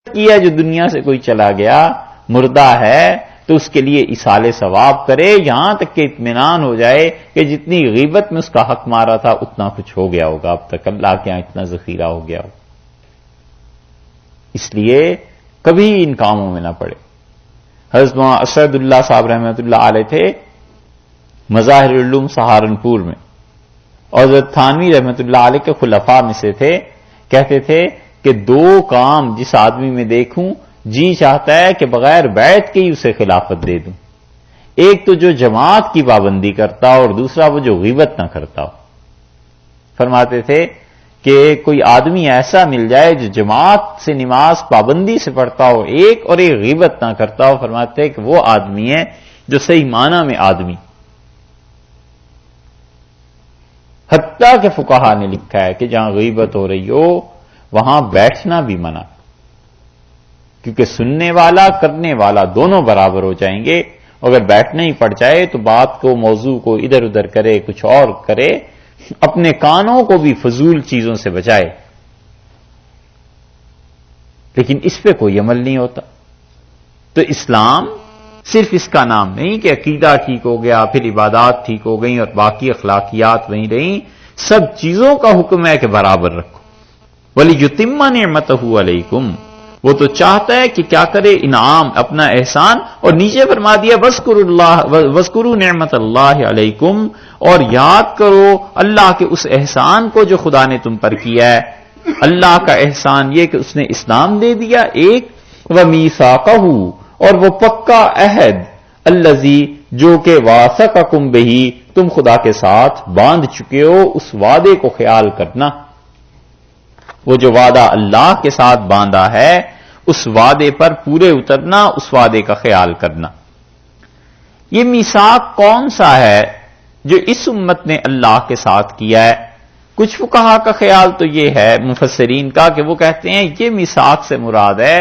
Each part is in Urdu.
کیا جو دنیا سے کوئی چلا گیا مردہ ہے تو اس کے لیے اصال ثواب کرے، یہاں تک کہ اطمینان ہو جائے کہ جتنی غیبت میں اس کا حق مارا تھا اتنا کچھ ہو گیا ہوگا، اب تک اللہ کے یہاں اتنا ذخیرہ ہو گیا ہو. اس لیے کبھی ان کاموں میں نہ پڑے. حضرت اسد اللہ صاحب رحمۃ اللہ علیہ تھے مظاہر العلوم سہارنپور میں، اور حضرت تھانوی رحمۃ اللہ علیہ کے خلفاء میں سے تھے. کہتے تھے کہ دو کام جس آدمی میں دیکھوں جی چاہتا ہے کہ بغیر بیعت کے ہی اسے خلافت دے دوں، ایک تو جو جماعت کی پابندی کرتا ہو اور دوسرا وہ جو غیبت نہ کرتا ہو. فرماتے تھے کہ کوئی آدمی ایسا مل جائے جو جماعت سے نماز پابندی سے پڑھتا ہو ایک اور ایک غیبت نہ کرتا ہو، فرماتے ہیں کہ وہ آدمی ہے جو صحیح معنی میں آدمی. حتیٰ کہ فقہا نے لکھا ہے کہ جہاں غیبت ہو رہی ہو وہاں بیٹھنا بھی منع، کیونکہ سننے والا کرنے والا دونوں برابر ہو جائیں گے. اگر بیٹھنا ہی پڑ جائے تو بات کو موضوع کو ادھر ادھر کرے، کچھ اور کرے، اپنے کانوں کو بھی فضول چیزوں سے بچائے. لیکن اس پہ کوئی عمل نہیں ہوتا. تو اسلام صرف اس کا نام نہیں کہ عقیدہ ٹھیک ہو گیا پھر عبادات ٹھیک ہو گئیں اور باقی اخلاقیات وہیں رہیں، سب چیزوں کا حکم ہے کہ برابر رکھو. وَلِيُتِمَّ نِعْمَتَهُ عَلَيْكُمْ، وہ تو چاہتا ہے کہ کیا کرے، انعام، اپنا احسان. اور نیچے فرما دیا وَاذْكُرُوا نِعْمَتَ اللَّهِ عَلَيْكُمْ، اور یاد کرو اللہ کے اس احسان کو جو خدا نے تم پر کیا ہے. اللہ کا احسان یہ کہ اس نے اسلام دے دیا ایک، وَمِيثَاقَهُ، اور وہ پکا عہد، الذی جو کہ واثقکم بہ، تم خدا کے ساتھ باندھ چکے ہو، اس وعدے کو خیال کرنا. وہ جو وعدہ اللہ کے ساتھ باندھا ہے اس وعدے پر پورے اترنا، اس وعدے کا خیال کرنا. یہ میثاق کون سا ہے جو اس امت نے اللہ کے ساتھ کیا ہے؟ کچھ فقہا کا خیال تو یہ ہے مفسرین کا کہ وہ کہتے ہیں یہ میثاق سے مراد ہے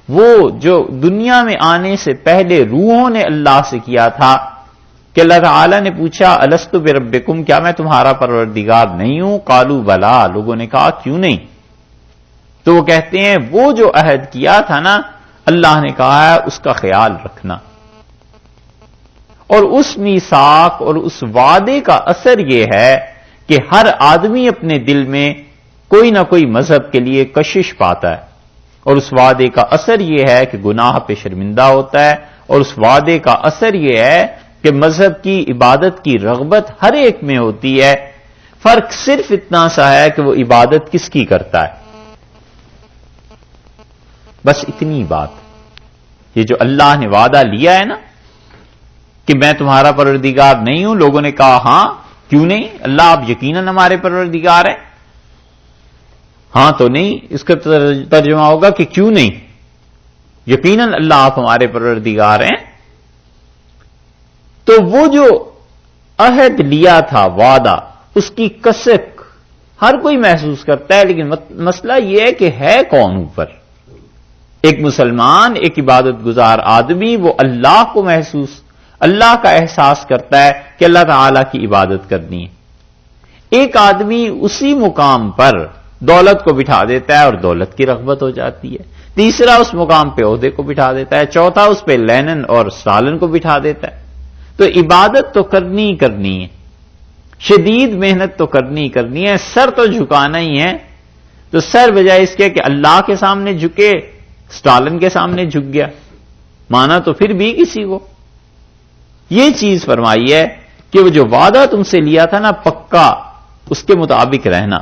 وہ جو دنیا میں آنے سے پہلے روحوں نے اللہ سے کیا تھا کہ اللہ تعالیٰ نے پوچھا الست بربکم، کیا میں تمہارا پروردگار نہیں ہوں؟ قالوا بلا، لوگوں نے کہا کیوں نہیں. تو وہ کہتے ہیں وہ جو عہد کیا تھا نا اللہ نے کہا ہے اس کا خیال رکھنا. اور اس میثاق اور اس وعدے کا اثر یہ ہے کہ ہر آدمی اپنے دل میں کوئی نہ کوئی مذہب کے لیے کشش پاتا ہے، اور اس وعدے کا اثر یہ ہے کہ گناہ پہ شرمندہ ہوتا ہے، اور اس وعدے کا اثر یہ ہے کہ مذہب کی عبادت کی رغبت ہر ایک میں ہوتی ہے. فرق صرف اتنا سا ہے کہ وہ عبادت کس کی کرتا ہے، بس اتنی بات. یہ جو اللہ نے وعدہ لیا ہے نا کہ میں تمہارا پروردگار نہیں ہوں، لوگوں نے کہا ہاں کیوں نہیں، اللہ آپ یقیناً ہمارے پروردگار ہیں. ہاں تو نہیں، اس کا ترجمہ ہوگا کہ کیوں نہیں، یقیناً اللہ آپ ہمارے پروردگار ہیں. تو وہ جو عہد لیا تھا وعدہ، اس کی کسک ہر کوئی محسوس کرتا ہے، لیکن مسئلہ یہ ہے کہ ہے کون اوپر؟ ایک مسلمان، ایک عبادت گزار آدمی، وہ اللہ کو محسوس، اللہ کا احساس کرتا ہے کہ اللہ تعالی کی عبادت کرنی ہے. ایک آدمی اسی مقام پر دولت کو بٹھا دیتا ہے اور دولت کی رغبت ہو جاتی ہے. تیسرا اس مقام پہ عہدے کو بٹھا دیتا ہے. چوتھا اس پہ لینن اور سالن کو بٹھا دیتا ہے. تو عبادت تو کرنی ہی کرنی ہے، شدید محنت تو کرنی ہی کرنی ہے، سر تو جھکانا ہی ہے. تو سر بجائے اس کے کہ اللہ کے سامنے جھکے، سٹالن کے سامنے جھک گیا، مانا تو پھر بھی کسی کو. یہ چیز فرمائی ہے کہ وہ جو وعدہ تم سے لیا تھا نا پکا، اس کے مطابق رہنا.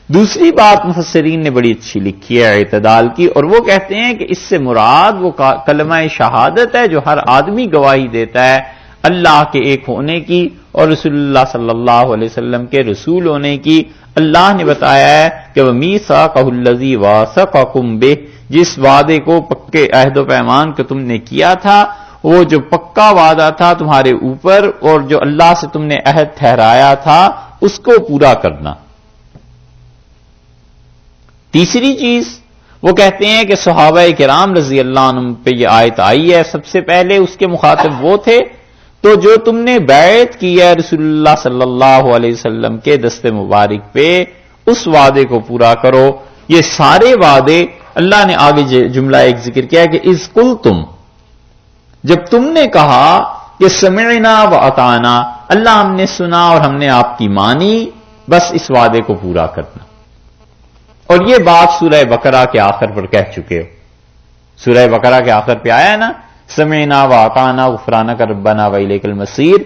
دوسری بات مفسرین نے بڑی اچھی لکھی ہے اعتدال کی، اور وہ کہتے ہیں کہ اس سے مراد وہ کلمہ شہادت ہے جو ہر آدمی گواہی دیتا ہے اللہ کے ایک ہونے کی اور رسول اللہ صلی اللہ علیہ وسلم کے رسول ہونے کی. اللہ نے بتایا ہے کہ وَمِيثَاقَهُ الَّذِي وَاثَقَكُم بِهِ، جس وعدے کو پکے عہد و پیمان کو تم نے کیا تھا، وہ جو پکا وعدہ تھا تمہارے اوپر اور جو اللہ سے تم نے عہد ٹھہرایا تھا اس کو پورا کرنا. تیسری چیز وہ کہتے ہیں کہ صحابہ کرام رضی اللہ عنہم پہ یہ آیت آئی ہے، سب سے پہلے اس کے مخاطب وہ تھے تو جو تم نے بیعت کی ہے رسول اللہ صلی اللہ علیہ وسلم کے دست مبارک پہ، اس وعدے کو پورا کرو. یہ سارے وعدے اللہ نے آگے جملہ ایک ذکر کیا کہ اذ قلتم، جب تم نے کہا کہ سمعنا و اطعنا، اللہ ہم نے سنا اور ہم نے آپ کی مانی، بس اس وعدے کو پورا کرنا. اور یہ بات سورہ بقرہ کے آخر پر کہہ چکے ہو. سورہ بقرہ کے آخر پہ آیا ہے نا، سمعنا و اطعنا غفرانک ربنا و الیک المصیر.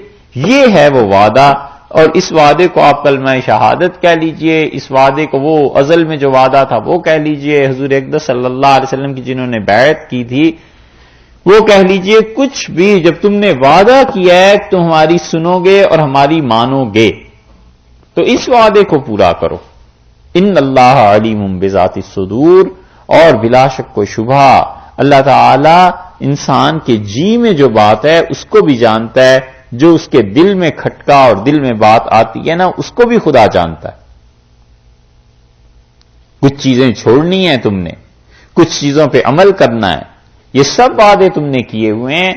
یہ ہے وہ وعدہ، اور اس وعدے کو آپ کلمہ شہادت کہہ لیجئے، اس وعدے کو وہ ازل میں جو وعدہ تھا وہ کہہ لیجئے، حضور اقدس صلی اللہ علیہ وسلم کی جنہوں نے بیعت کی تھی وہ کہہ لیجئے. کچھ بھی جب تم نے وعدہ کیا ہے کہ تم ہماری سنو گے اور ہماری مانو گے تو اس وعدے کو پورا کرو. ان اللہ علیم بذات الصدور، اور بلا شک و شبہ اللہ تعالی انسان کے جی میں جو بات ہے اس کو بھی جانتا ہے، جو اس کے دل میں کھٹکا اور دل میں بات آتی ہے نا اس کو بھی خدا جانتا ہے. کچھ چیزیں چھوڑنی ہیں تم نے، کچھ چیزوں پہ عمل کرنا ہے، یہ سب وعدے تم نے کیے ہوئے ہیں.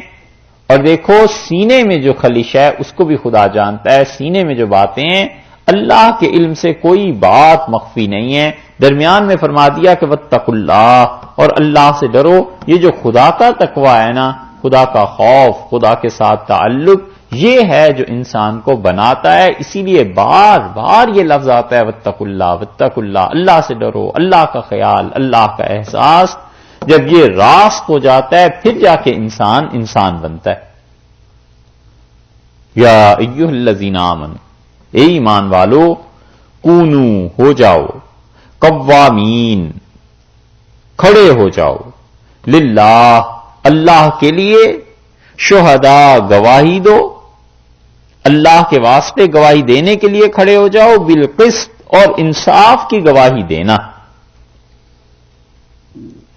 اور دیکھو سینے میں جو خلش ہے اس کو بھی خدا جانتا ہے، سینے میں جو باتیں ہیں اللہ کے علم سے کوئی بات مخفی نہیں ہے. درمیان میں فرما دیا کہ واتقوا اللہ، اور اللہ سے ڈرو. یہ جو خدا کا تقوی ہے نا، خدا کا خوف، خدا کے ساتھ تعلق، یہ ہے جو انسان کو بناتا ہے. اسی لیے بار بار یہ لفظ آتا ہے واتقوا اللہ، واتقوا اللہ، اللہ سے ڈرو، اللہ کا خیال، اللہ کا احساس. جب یہ راست ہو جاتا ہے پھر جا کے انسان بنتا ہے. یا ایھا الذین آمنوا، اے ایمان والو، کونو ہو جاؤ، قوامین کھڑے ہو جاؤ، للہ اللہ کے لیے، شہداء گواہی دو، اللہ کے واسطے گواہی دینے کے لیے کھڑے ہو جاؤ، بالقسط اور انصاف کی گواہی دینا.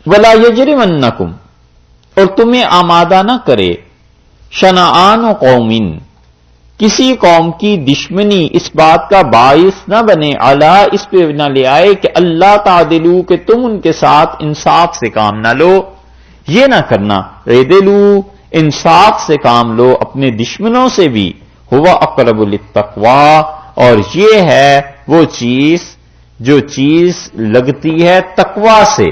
ولا یجرمنکم، اور تمہیں آمادہ نہ کرے، شنآن قوم، کسی قوم کی دشمنی اس بات کا باعث نہ بنے، علی اس پہ نہ لے آئے کہ اللہ تعدلو کہ تم ان کے ساتھ انصاف سے کام نہ لو. یہ نہ کرنا، عدلو انصاف سے کام لو اپنے دشمنوں سے بھی. ہوا اقرب للتقوی، اور یہ ہے وہ چیز جو چیز لگتی ہے تقوی سے،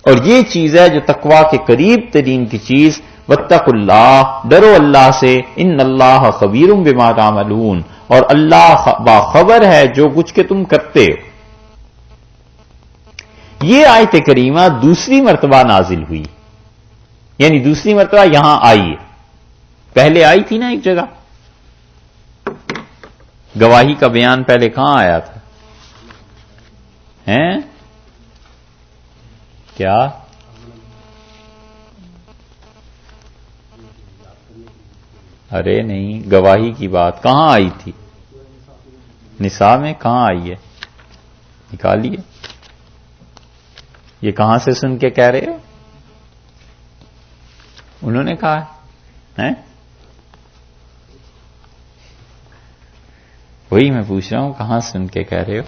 اور یہ چیز ہے جو تقوی کے قریب ترین کی چیز. واتقوا اللہ، ڈرو اللہ سے. ان اللہ خبیر بما تعملون، اور اللہ باخبر ہے جو کچھ کہ تم کرتے ہو. یہ آیت کریمہ دوسری مرتبہ نازل ہوئی، یعنی دوسری مرتبہ یہاں آئی ہے. پہلے آئی تھی نا ایک جگہ، گواہی کا بیان پہلے کہاں آیا تھا؟ ہیں کیا؟ ارے نہیں، گواہی کی بات کہاں آئی تھی؟ نساء میں. کہاں آئی ہے؟ نکالیے. یہ کہاں سے سن کے کہہ رہے ہو؟ انہوں نے کہا ہے. وہی میں پوچھ رہا ہوں کہاں سن کے کہہ رہے ہو؟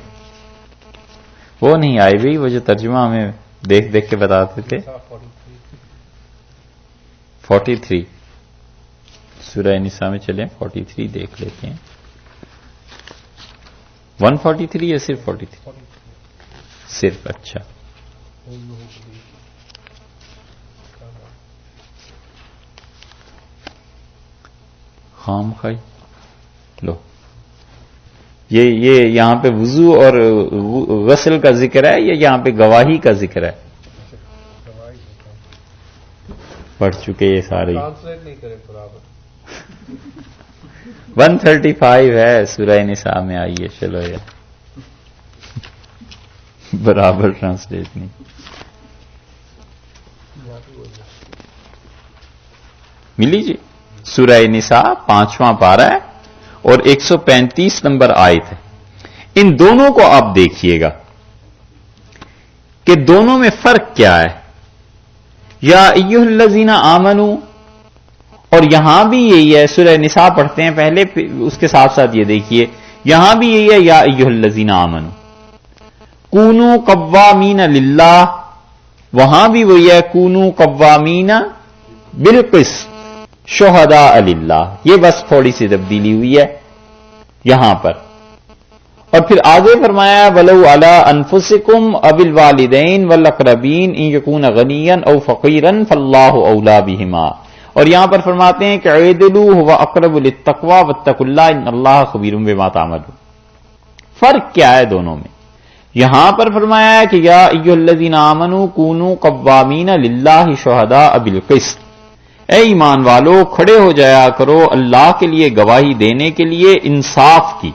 وہ نہیں آئی بھائی، وہ جو ترجمہ ہمیں دیکھ دیکھ کے بتاتے تھے. 43 سورہ نساء میں چلیں، 43 دیکھ لیتے ہیں. 143 یا صرف 43؟ صرف. اچھا، خام خائی لو. یہ یہاں پہ وضو اور غسل کا ذکر ہے یا یہاں پہ گواہی کا ذکر ہے؟ پڑھ چکے یہ سارے. 135 ہے سورہ نساء میں آئی ہے. چلو یار برابر ٹرانسلیٹ نہیں. ملی جی. سورہ نساء 5واں پارہ ہے اور 135 نمبر آیت ہے. ان دونوں کو آپ دیکھیے گا کہ دونوں میں فرق کیا ہے. یا ایھا الذین آمنوا، اور یہاں بھی یہی ہے. سورہ نساء پڑھتے ہیں پہلے، اس کے ساتھ ساتھ یہ دیکھیے یہاں بھی یہی ہے یا ایھا الذین آمنوا کونوا قوامین للہ. وہاں بھی وہی ہے کونوا قوامین بالقسط شہداء للہ. یہ بس تھوڑی سی تبدیلی ہوئی ہے یہاں پر. اور پھر آگے فرمایا وَلَوْ عَلَىٰ أَنفُسِكُمْ أَوِ الْوَالِدَيْنِ وَالْأَقْرَبِينَ إِن يَكُونَ غَنِيًّا أَوْ فَقِيرًا فَاللَّهُ أَوْلَىٰ بِهِمَا. اور یہاں پر فرماتے ہیں کہ اعدلوا هو اقرب للتقوى واتقوا اللہ ان اللہ خبیر بما تعملون. فرق کیا ہے دونوں میں؟ یہاں پر فرمایا ہے کہ یا ایھا الذین آمنوا کونوا قوامین للہ شہداء بالقسط، اے ایمان والو کھڑے ہو جایا کرو اللہ کے لیے گواہی دینے کے لیے انصاف کی.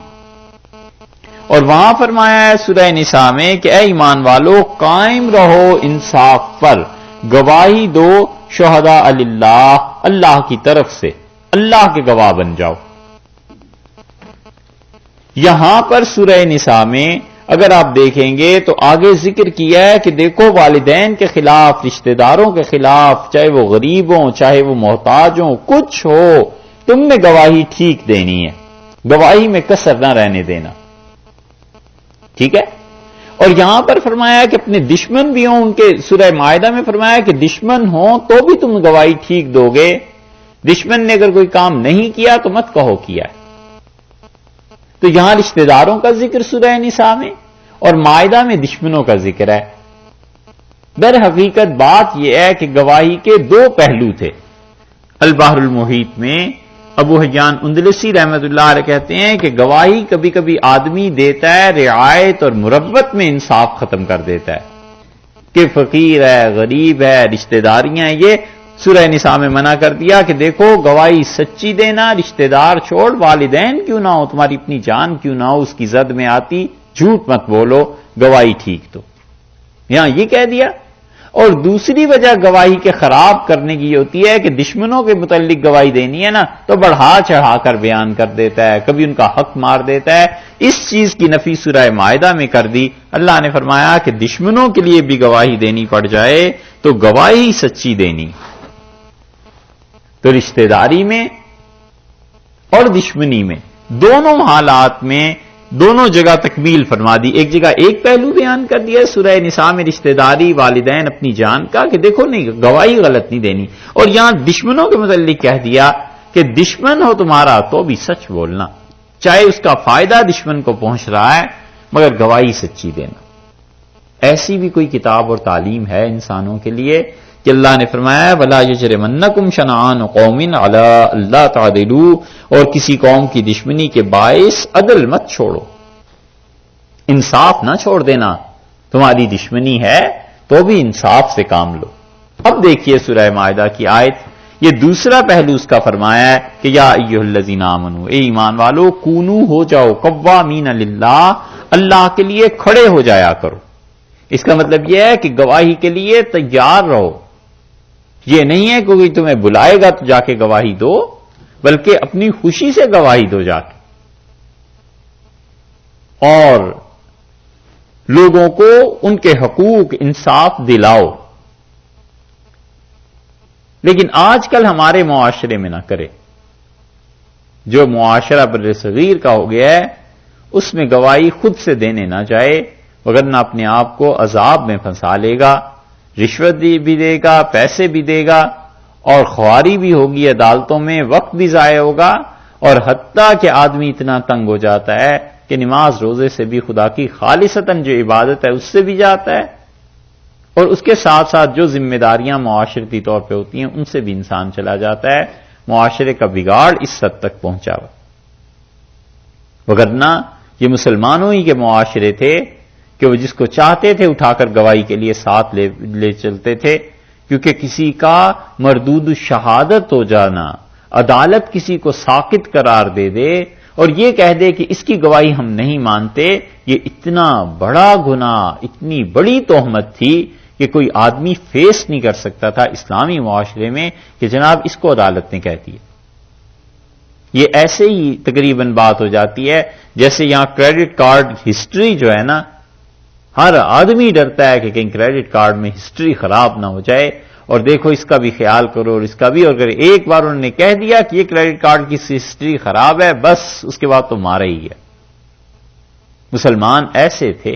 اور وہاں فرمایا ہے سورہ نساء میں کہ اے ایمان والو قائم رہو انصاف پر، گواہی دو شہداء للہ، اللہ کی طرف سے، اللہ کے گواہ بن جاؤ. یہاں پر سورہ نساء میں اگر آپ دیکھیں گے تو آگے ذکر کیا ہے کہ دیکھو والدین کے خلاف، رشتہ داروں کے خلاف، چاہے وہ غریب ہوں چاہے وہ محتاج ہوں، کچھ ہو تم نے گواہی ٹھیک دینی ہے، گواہی میں کسر نہ رہنے دینا. ٹھیک ہے. اور یہاں پر فرمایا کہ اپنے دشمن بھی ہوں، ان کے سورہ مائدہ میں فرمایا کہ دشمن ہوں تو بھی تم گواہی ٹھیک دو گے. دشمن نے اگر کوئی کام نہیں کیا تو مت کہو کیا ہے. تو یہاں رشتہ داروں کا ذکر سورہ نساء میں اور مائدہ میں دشمنوں کا ذکر ہے. در حقیقت بات یہ ہے کہ گواہی کے دو پہلو تھے. البحر المحیط میں ابو حیان اندلسی رحمت اللہ علیہ کہتے ہیں کہ گواہی کبھی کبھی آدمی دیتا ہے رعایت اور مربت میں انصاف ختم کر دیتا ہے کہ فقیر ہے، غریب ہے، رشتہ داریاں ہیں. یہ سورہ نساء میں منع کر دیا کہ دیکھو گواہی سچی دینا، رشتہ دار چھوڑ، والدین کیوں نہ ہو، تمہاری اپنی جان کیوں نہ ہو، اس کی زد میں آتی جھوٹ مت بولو، گواہی ٹھیک دو. یہاں یہ کہہ دیا. اور دوسری وجہ گواہی کے خراب کرنے کی ہوتی ہے کہ دشمنوں کے متعلق گواہی دینی ہے نا تو بڑھا چڑھا کر بیان کر دیتا ہے، کبھی ان کا حق مار دیتا ہے. اس چیز کی نفی سورہ مائدہ میں کر دی. اللہ نے فرمایا کہ دشمنوں کے لیے بھی گواہی دینی پڑ جائے تو گواہی سچی دینی. تو رشتہ داری میں اور دشمنی میں دونوں حالات میں دونوں جگہ تکمیل فرما دی. ایک جگہ ایک پہلو بیان کر دیا سورہ نساء میں رشتہ داری، والدین، اپنی جان کا کہ دیکھو نہیں گواہی غلط نہیں دینی. اور یہاں دشمنوں کے متعلق کہہ دیا کہ دشمن ہو تمہارا تو بھی سچ بولنا، چاہے اس کا فائدہ دشمن کو پہنچ رہا ہے مگر گواہی سچی دینا. ایسی بھی کوئی کتاب اور تعلیم ہے انسانوں کے لیے کہ اللہ نے فرمایا وَلَا يَجْرِمَنَّكُمْ شَنَآنُ قَوْمٍ عَلَىٰ أَلَّا تَعْدِلُوا، اور کسی قوم کی دشمنی کے باعث عدل مت چھوڑو، انصاف نہ چھوڑ دینا. تمہاری دشمنی ہے تو بھی انصاف سے کام لو. اب دیکھیے سورہ مائدہ کی آیت، یہ دوسرا پہلو اس کا فرمایا ہے کہ یا ایھا الذین آمنوا، اے ایمان والو، کونو ہو جاؤ قوامین للہ، اللہ کے لیے کھڑے ہو جایا کرو. اس کا مطلب یہ ہے کہ گواہی کے لیے تیار رہو. یہ نہیں ہے کوئی تمہیں بلائے گا تو جا کے گواہی دو، بلکہ اپنی خوشی سے گواہی دو جا کے. اور لوگوں کو ان کے حقوق انصاف دلاؤ. لیکن آج کل ہمارے معاشرے میں نہ کرے. جو معاشرہ بر صغیر کا ہو گیا ہے اس میں گواہی خود سے دینے نہ جائے، وگرنہ اپنے آپ کو عذاب میں پھنسا لے گا. رشوت بھی دے گا، پیسے بھی دے گا، اور خواری بھی ہوگی عدالتوں میں، وقت بھی ضائع ہوگا. اور حتیٰ کہ آدمی اتنا تنگ ہو جاتا ہے کہ نماز روزے سے بھی، خدا کی خالصتاً جو عبادت ہے اس سے بھی جاتا ہے، اور اس کے ساتھ ساتھ جو ذمہ داریاں معاشرتی طور پہ ہوتی ہیں ان سے بھی انسان چلا جاتا ہے. معاشرے کا بگاڑ اس حد تک پہنچا ہوا. وگرنہ یہ مسلمانوں ہی کے معاشرے تھے کہ وہ جس کو چاہتے تھے اٹھا کر گواہی کے لیے ساتھ لے چلتے تھے، کیونکہ کسی کا مردود شہادت ہو جانا، عدالت کسی کو ساقط قرار دے دے اور یہ کہہ دے کہ اس کی گواہی ہم نہیں مانتے، یہ اتنا بڑا گناہ، اتنی بڑی تہمت تھی کہ کوئی آدمی فیس نہیں کر سکتا تھا اسلامی معاشرے میں کہ جناب اس کو عدالت نے کہتی ہے. یہ ایسے ہی تقریباً بات ہو جاتی ہے جیسے یہاں کریڈٹ کارڈ ہسٹری جو ہے نا، ہر آدمی ڈرتا ہے کہ کہیں کریڈٹ کارڈ میں ہسٹری خراب نہ ہو جائے، اور دیکھو اس کا بھی خیال کرو اور اس کا بھی. اور اگر ایک بار انہوں نے کہہ دیا کہ یہ کریڈٹ کارڈ کی ہسٹری خراب ہے، بس اس کے بعد تو مارا ہی گیا. مسلمان ایسے تھے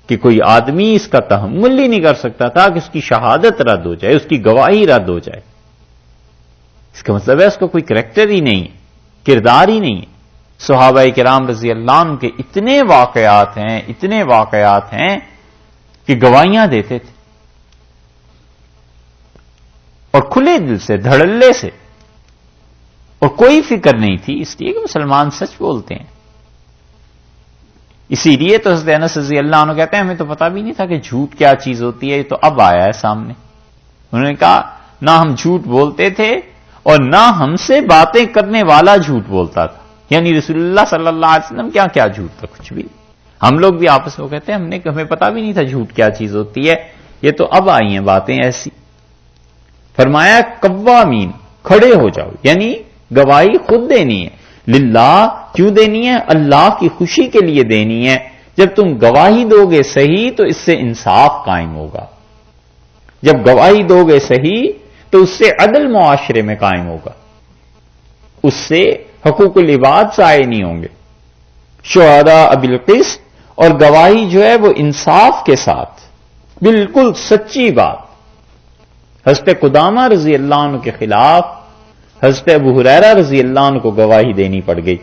کہ کوئی آدمی اس کا تحمل ہی نہیں کر سکتا تھا کہ اس کی شہادت رد ہو جائے، اس کی گواہی رد ہو جائے. اس کا مطلب ہے اس کا کوئی کریکٹر ہی نہیں ہے، کردار ہی نہیں ہے. صحابہ کرام رضی اللہ عنہ کے اتنے واقعات ہیں کہ گواہیاں دیتے تھے، اور کھلے دل سے، دھڑلے سے، اور کوئی فکر نہیں تھی، اس لیے کہ مسلمان سچ بولتے ہیں۔ اسی لیے تو حضرت انس رضی اللہ عنہ کہتے ہیں ہمیں تو پتا بھی نہیں تھا کہ جھوٹ کیا چیز ہوتی ہے، یہ تو اب آیا ہے سامنے۔ انہوں نے کہا نہ ہم جھوٹ بولتے تھے اور نہ ہم سے باتیں کرنے والا جھوٹ بولتا تھا، یعنی رسول اللہ صلی اللہ علیہ وسلم کیا جھوٹ تھا، کچھ بھی۔ ہم لوگ بھی آپس میں کہتے ہیں ہمیں پتا بھی نہیں تھا جھوٹ کیا چیز ہوتی ہے، یہ تو اب آئی ہیں باتیں ایسی۔ فرمایا قوامین، کھڑے ہو جاؤ، یعنی گواہی خود دینی ہے، للہ، کیوں دینی ہے؟ اللہ کی خوشی کے لیے دینی ہے۔ جب تم گواہی دو گے صحیح تو اس سے انصاف قائم ہوگا، جب گواہی دو گے صحیح تو اس سے عدل معاشرے میں قائم ہوگا، اس سے حقوق العباد ضائع نہیں ہوں گے۔ شہداء بالقسط، اور گواہی جو ہے وہ انصاف کے ساتھ، بالکل سچی بات۔ حضرت قدامہ رضی اللہ عنہ کے خلاف حضرت ابو ہریرہ رضی اللہ عنہ کو گواہی دینی پڑ گئی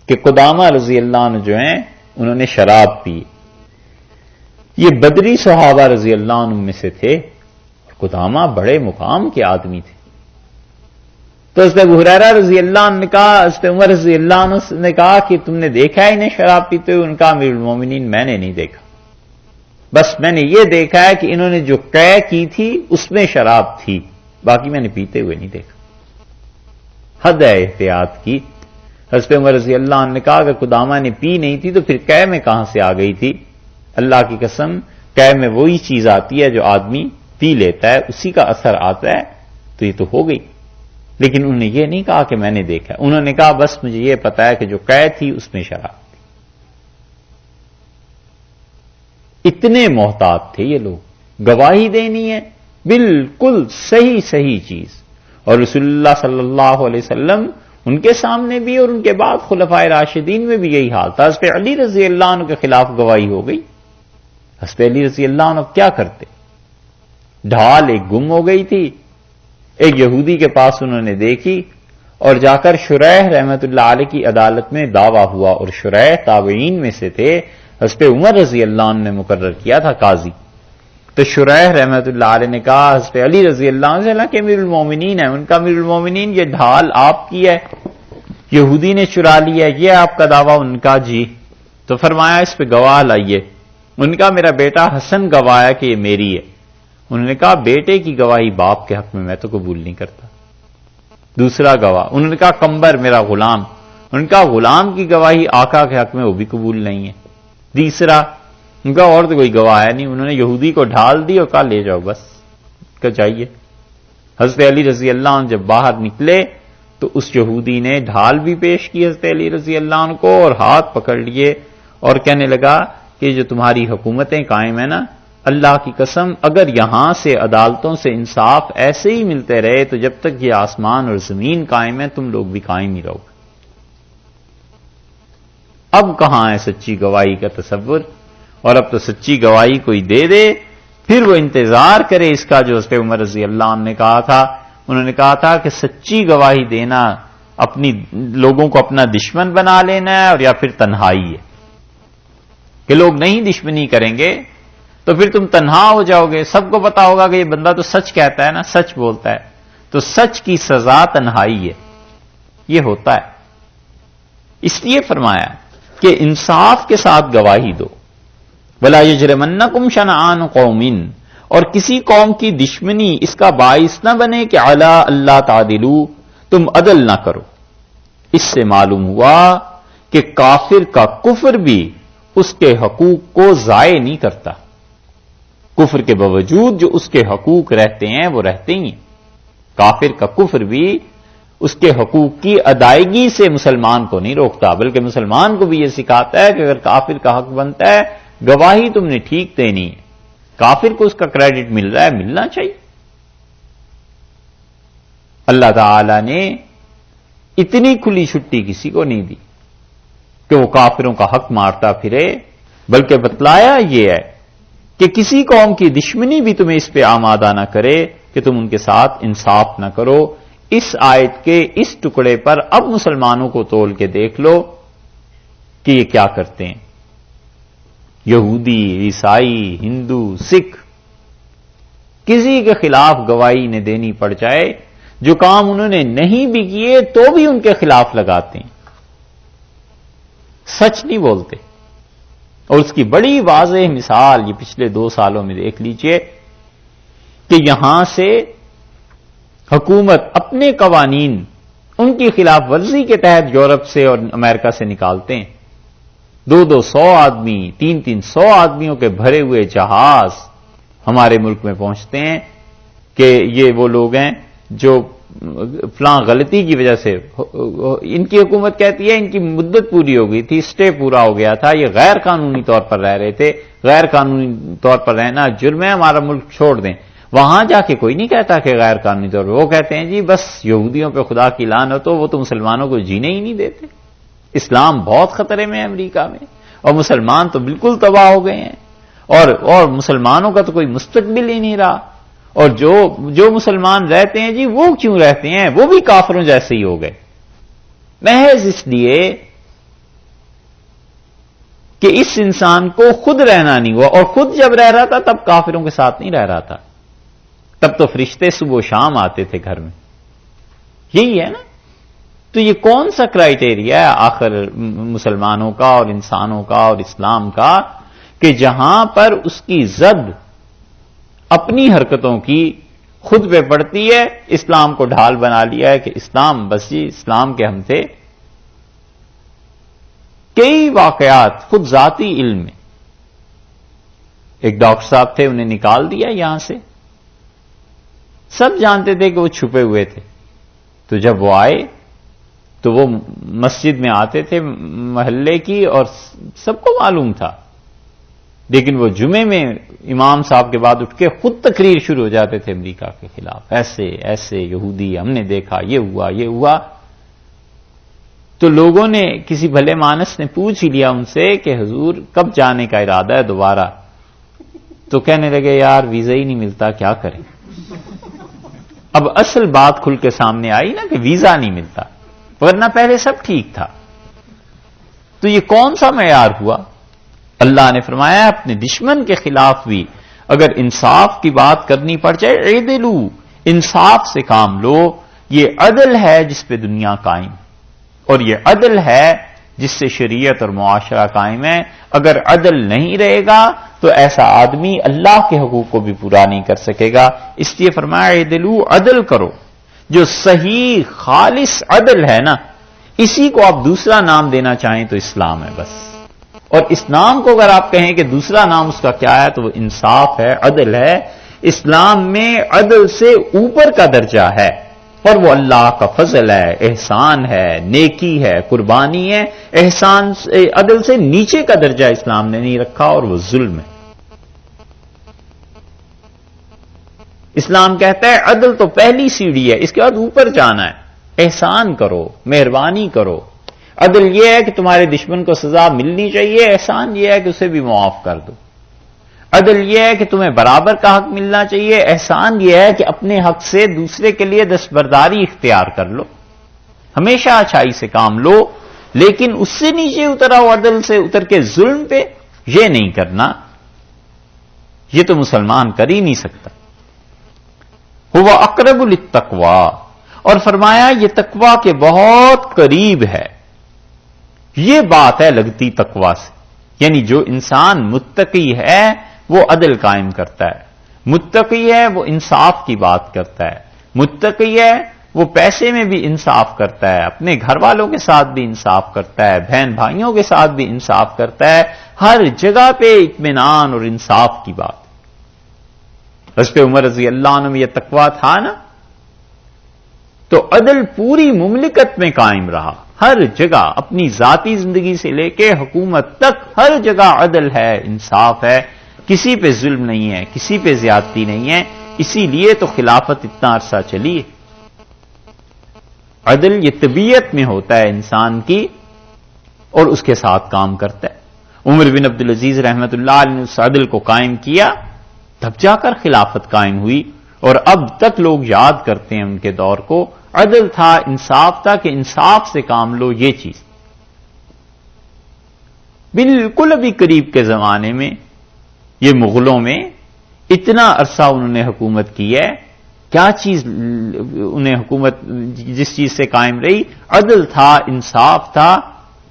کہ قدامہ رضی اللہ عنہ جو ہیں انہوں نے شراب پی۔ یہ بدری صحابہ رضی اللہ عنہ میں سے تھے، اور قدامہ بڑے مقام کے آدمی تھے۔ تو حضرت ابو ہریرہ رضی اللہ عنہ نے کہا، حضرت عمر رضی اللہ عنہ نے کہا کہ تم نے دیکھا ہے انہیں شراب پیتے ہوئے؟ ان کا امیر المومنین میں نے نہیں دیکھا، بس میں نے یہ دیکھا ہے کہ انہوں نے جو قے کی تھی اس میں شراب تھی، باقی میں نے پیتے ہوئے نہیں دیکھا۔ حد ہے احتیاط کی۔ حضرت عمر رضی اللہ عنہ نے کہا اگر قدامہ نے پی نہیں تھی تو پھر قے میں کہاں سے آ گئی تھی؟ اللہ کی قسم، قے میں وہی چیز آتی ہے جو آدمی پی لیتا ہے، اسی کا اثر آتا ہے، تو یہ تو ہو گئی۔ لیکن انہوں نے یہ نہیں کہا کہ میں نے دیکھا، انہوں نے کہا بس مجھے یہ پتا ہے کہ جو قے تھی اس میں شراب تھی۔ اتنے محتاط تھے یہ لوگ، گواہی دینی ہے بالکل صحیح چیز، اور رسول اللہ صلی اللہ علیہ وسلم ان کے سامنے بھی اور ان کے بعد خلفائے راشدین میں بھی یہی حال تھا۔ حضرت علی رضی اللہ عنہ کے خلاف گواہی ہو گئی۔ حضرت علی رضی اللہ عنہ کیا کرتے؟ ڈھال ایک گم ہو گئی تھی، ایک یہودی کے پاس انہوں نے دیکھی، اور جا کر شریح رحمت اللہ علیہ کی عدالت میں دعویٰ ہوا، اور شریح تابعین میں سے تھے، حضرت عمر رضی اللہ عنہ نے مقرر کیا تھا قاضی۔ تو شریح رحمت اللہ علیہ نے کہا حضرت علی رضی اللہ عنہ سے، اللہ کے امیر المومنین ہیں، ان کا امیر المومنین، یہ ڈھال آپ کی ہے، یہودی نے چرا لی ہے، یہ آپ کا دعویٰ؟ ان کا جی۔ تو فرمایا اس پہ گواہ لائیے۔ ان کا میرا بیٹا حسن گواہ ہے کہ یہ میری ہے۔ انہوں نے کہا بیٹے کی گواہی باپ کے حق میں تو قبول نہیں کرتا۔ دوسرا گواہ، انہوں نے کہا قمبر میرا غلام، ان کا غلام کی گواہی آقا کے حق میں وہ بھی قبول نہیں ہے۔ تیسرا، ان کا اور تو کوئی گواہ ہے نہیں، انہوں نے یہودی کو ڈھال دی اور کہا لے جاؤ بس، کہ جائیے۔ حضرت علی رضی اللہ عنہ جب باہر نکلے تو اس یہودی نے ڈھال بھی پیش کی حضرت علی رضی اللہ عنہ کو، اور ہاتھ پکڑ لیے اور کہنے لگا کہ جو تمہاری حکومتیں قائم ہیں نا، اللہ کی قسم اگر یہاں سے عدالتوں سے انصاف ایسے ہی ملتے رہے تو جب تک یہ آسمان اور زمین قائم ہے تم لوگ بھی قائم ہی رہو گے۔ اب کہاں ہے سچی گواہی کا تصور؟ اور اب تو سچی گواہی کوئی دے دے پھر وہ انتظار کرے اس کا جو حضرت عمر رضی اللہ عنہ نے کہا تھا۔ انہوں نے کہا تھا کہ سچی گواہی دینا اپنی لوگوں کو اپنا دشمن بنا لینا ہے، اور یا پھر تنہائی ہے کہ لوگ نہیں دشمنی کریں گے تو پھر تم تنہا ہو جاؤ گے، سب کو پتا ہوگا کہ یہ بندہ تو سچ کہتا ہے نا، سچ بولتا ہے، تو سچ کی سزا تنہائی ہے، یہ ہوتا ہے۔ اس لیے فرمایا کہ انصاف کے ساتھ گواہی دو، وَلَا يَجْرِمَنَّكُمْ شَنَآنُ قَوْمٍ، اور کسی قوم کی دشمنی اس کا باعث نہ بنے کہ عَلَىٰ أَلَّا تَعْدِلُوا، تم عدل نہ کرو۔ اس سے معلوم ہوا کہ کافر کا کفر بھی اس کے حقوق کو ضائع نہیں کرتا، کفر کے باوجود جو اس کے حقوق رہتے ہیں وہ رہتے ہی ہیں۔ کافر کا کفر بھی اس کے حقوق کی ادائیگی سے مسلمان کو نہیں روکتا، بلکہ مسلمان کو بھی یہ سکھاتا ہے کہ اگر کافر کا حق بنتا ہے گواہی تم نے ٹھیک دینی ہے، کافر کو اس کا کریڈٹ مل رہا ہے ملنا چاہیے۔ اللہ تعالی نے اتنی کھلی چھٹی کسی کو نہیں دی کہ وہ کافروں کا حق مارتا پھرے، بلکہ بتلایا یہ ہے کہ کسی قوم کی دشمنی بھی تمہیں اس پہ آمادہ نہ کرے کہ تم ان کے ساتھ انصاف نہ کرو۔ اس آیت کے اس ٹکڑے پر اب مسلمانوں کو تول کے دیکھ لو کہ یہ کیا کرتے ہیں. یہودی، عیسائی، ہندو، سکھ، کسی کے خلاف گواہی انہیں دینی پڑ جائے، جو کام انہوں نے نہیں بھی کیے تو بھی ان کے خلاف لگاتے ہیں، سچ نہیں بولتے. اور اس کی بڑی واضح مثال یہ پچھلے 2 سالوں میں دیکھ لیجئے کہ یہاں سے حکومت اپنے قوانین ان کی خلاف ورزی کے تحت یورپ سے اور امریکہ سے نکالتے ہیں. 200 آدمی، 300 آدمیوں کے بھرے ہوئے جہاز ہمارے ملک میں پہنچتے ہیں کہ یہ وہ لوگ ہیں جو فلاں غلطی کی وجہ سے، ان کی حکومت کہتی ہے ان کی مدت پوری ہو گئی تھی، اسٹے پورا ہو گیا تھا، یہ غیر قانونی طور پر رہ رہے تھے، غیر قانونی طور پر رہنا جرم ہے، ہمارا ملک چھوڑ دیں. وہاں جا کے کوئی نہیں کہتا کہ غیر قانونی طور پر، وہ کہتے ہیں جی بس یہودیوں پہ خدا کی لعنت ہو، وہ تو مسلمانوں کو جینے ہی نہیں دیتے. اسلام بہت خطرے میں ہے امریکہ میں، اور مسلمان تو بالکل تباہ ہو گئے ہیں، اور مسلمانوں کا تو کوئی مستقبل ہی نہیں رہا. اور جو مسلمان رہتے ہیں جی وہ کیوں رہتے ہیں؟ وہ بھی کافروں جیسے ہی ہو گئے، محض اس لیے کہ اس انسان کو خود رہنا نہیں ہوا. اور خود جب رہ رہا تھا تب کافروں کے ساتھ نہیں رہ رہا تھا، تب تو فرشتے صبح و شام آتے تھے گھر میں. یہی ہے نا. تو یہ کون سا کرائیٹیریا ہے آخر مسلمانوں کا اور انسانوں کا اور اسلام کا کہ جہاں پر اس کی زد اپنی حرکتوں کی خود پہ پڑتی ہے، اسلام کو ڈھال بنا لیا ہے کہ اسلام بس جی اسلام کے ہم تھے. کئی واقعات خود ذاتی علم میں، ایک ڈاکٹر صاحب تھے، انہیں نکال دیا یہاں سے، سب جانتے تھے کہ وہ چھپے ہوئے تھے. تو جب وہ آئے تو وہ مسجد میں آتے تھے محلے کی اور سب کو معلوم تھا، لیکن وہ جمعے میں امام صاحب کے بعد اٹھ کے خود تقریر شروع ہو جاتے تھے امریکہ کے خلاف، ایسے ایسے یہودی ہم نے دیکھا، یہ ہوا یہ ہوا. تو لوگوں نے کسی بھلے مانس نے پوچھ ہی لیا ان سے کہ حضور کب جانے کا ارادہ ہے دوبارہ؟ تو کہنے لگے یار ویزا ہی نہیں ملتا، کیا کریں. اب اصل بات کھل کے سامنے آئی نا کہ ویزا نہیں ملتا، ورنہ پہلے سب ٹھیک تھا. تو یہ کون سا معیار ہوا؟ اللہ نے فرمایا اپنے دشمن کے خلاف بھی اگر انصاف کی بات کرنی پڑ جائے، اعدلو، انصاف سے کام لو. یہ عدل ہے جس پہ دنیا قائم، اور یہ عدل ہے جس سے شریعت اور معاشرہ قائم ہے. اگر عدل نہیں رہے گا تو ایسا آدمی اللہ کے حقوق کو بھی پورا نہیں کر سکے گا. اس لیے فرمایا اعدلو، عدل کرو. جو صحیح خالص عدل ہے نا، اسی کو آپ دوسرا نام دینا چاہیں تو اسلام ہے بس. اور اسلام کو اگر آپ کہیں کہ دوسرا نام اس کا کیا ہے تو وہ انصاف ہے، عدل ہے. اسلام میں عدل سے اوپر کا درجہ ہے، اور وہ اللہ کا فضل ہے، احسان ہے، نیکی ہے، قربانی ہے. احسان سے، عدل سے نیچے کا درجہ اسلام نے نہیں رکھا، اور وہ ظلم ہے. اسلام کہتا ہے عدل تو پہلی سیڑھی ہے، اس کے بعد اوپر جانا ہے. احسان کرو، مہربانی کرو. عدل یہ ہے کہ تمہارے دشمن کو سزا ملنی چاہیے، احسان یہ ہے کہ اسے بھی معاف کر دو. عدل یہ ہے کہ تمہیں برابر کا حق ملنا چاہیے، احسان یہ ہے کہ اپنے حق سے دوسرے کے لیے دستبرداری اختیار کر لو. ہمیشہ اچھائی سے کام لو، لیکن اس سے نیچے اترا ہو، عدل سے اتر کے ظلم پہ، یہ نہیں کرنا. یہ تو مسلمان کر ہی نہیں سکتا. ہوا اقرب للتقوی، اور فرمایا یہ تقوی کے بہت قریب ہے. یہ بات ہے لگتی تقوی سے، یعنی جو انسان متقی ہے وہ عدل قائم کرتا ہے، متقی ہے وہ انصاف کی بات کرتا ہے، متقی ہے وہ پیسے میں بھی انصاف کرتا ہے، اپنے گھر والوں کے ساتھ بھی انصاف کرتا ہے، بہن بھائیوں کے ساتھ بھی انصاف کرتا ہے. ہر جگہ پہ اطمینان اور انصاف کی بات. حضرت عمر رضی اللہ عنہ میں یہ تقوی تھا نا، تو عدل پوری مملکت میں قائم رہا. ہر جگہ، اپنی ذاتی زندگی سے لے کے حکومت تک، ہر جگہ عدل ہے، انصاف ہے، کسی پہ ظلم نہیں ہے، کسی پہ زیادتی نہیں ہے. اسی لیے تو خلافت اتنا عرصہ چلی. عدل یہ طبیعت میں ہوتا ہے انسان کی، اور اس کے ساتھ کام کرتا ہے. عمر بن عبدالعزیز رحمت اللہ علیہ نے اس عدل کو قائم کیا، تب جا کر خلافت قائم ہوئی. اور اب تک لوگ یاد کرتے ہیں ان کے دور کو. عدل تھا, انصاف تھا کہ انصاف سے کام لو. یہ چیز بالکل ابھی قریب کے زمانے میں یہ مغلوں میں اتنا عرصہ انہوں نے حکومت کی ہے. کیا چیز انہیں حکومت جس چیز سے قائم رہی؟ عدل تھا, انصاف تھا.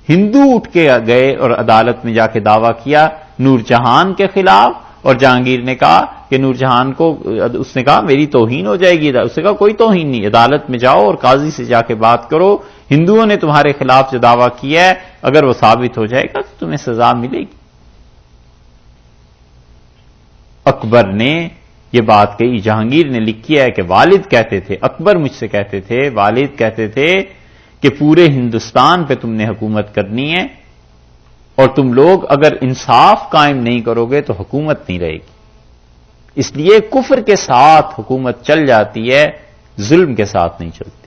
ہندو اٹھ کے گئے اور عدالت میں جا کے دعویٰ کیا نور جہان کے خلاف, اور جہانگیر نے کہا کہ نور جہان کو, اس نے کہا میری توہین ہو جائے گی. اس نے کہا کوئی توہین نہیں, عدالت میں جاؤ اور قاضی سے جا کے بات کرو. ہندوؤں نے تمہارے خلاف جو دعویٰ کیا ہے اگر وہ ثابت ہو جائے گا تو تمہیں سزا ملے گی. اکبر نے یہ بات کہی, جہانگیر نے لکھی ہے کہ والد کہتے تھے, اکبر مجھ سے کہتے تھے, والد کہتے تھے کہ پورے ہندوستان پہ تم نے حکومت کرنی ہے اور تم لوگ اگر انصاف قائم نہیں کرو گے تو حکومت نہیں رہے گی. اس لیے کفر کے ساتھ حکومت چل جاتی ہے, ظلم کے ساتھ نہیں چلتی.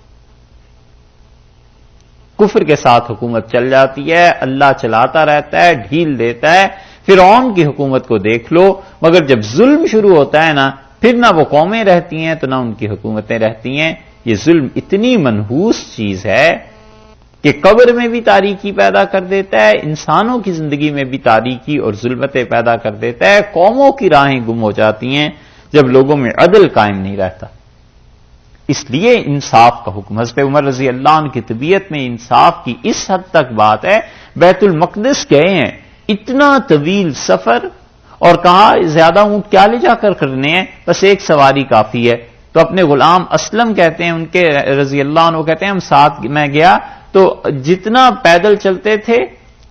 کفر کے ساتھ حکومت چل جاتی ہے, اللہ چلاتا رہتا ہے, ڈھیل دیتا ہے. فرعون کی حکومت کو دیکھ لو, مگر جب ظلم شروع ہوتا ہے نا, پھر نہ وہ قومیں رہتی ہیں تو نہ ان کی حکومتیں رہتی ہیں. یہ ظلم اتنی منحوس چیز ہے کہ قبر میں بھی تاریکی پیدا کر دیتا ہے, انسانوں کی زندگی میں بھی تاریکی اور ظلمتیں پیدا کر دیتا ہے. قوموں کی راہیں گم ہو جاتی ہیں جب لوگوں میں عدل قائم نہیں رہتا. اس لیے انصاف کا حکم, حضرت عمر رضی اللہ عنہ کی طبیعت میں انصاف کی اس حد تک بات ہے. بیت المقدس گئے ہیں, اتنا طویل سفر, اور کہا زیادہ اونٹ کیا لے جا کر کرنے ہیں, بس ایک سواری کافی ہے. تو اپنے غلام اسلم کہتے ہیں, ان کے رضی اللہ عنہ کہتے ہیں ہم ساتھ میں گیا تو جتنا پیدل چلتے تھے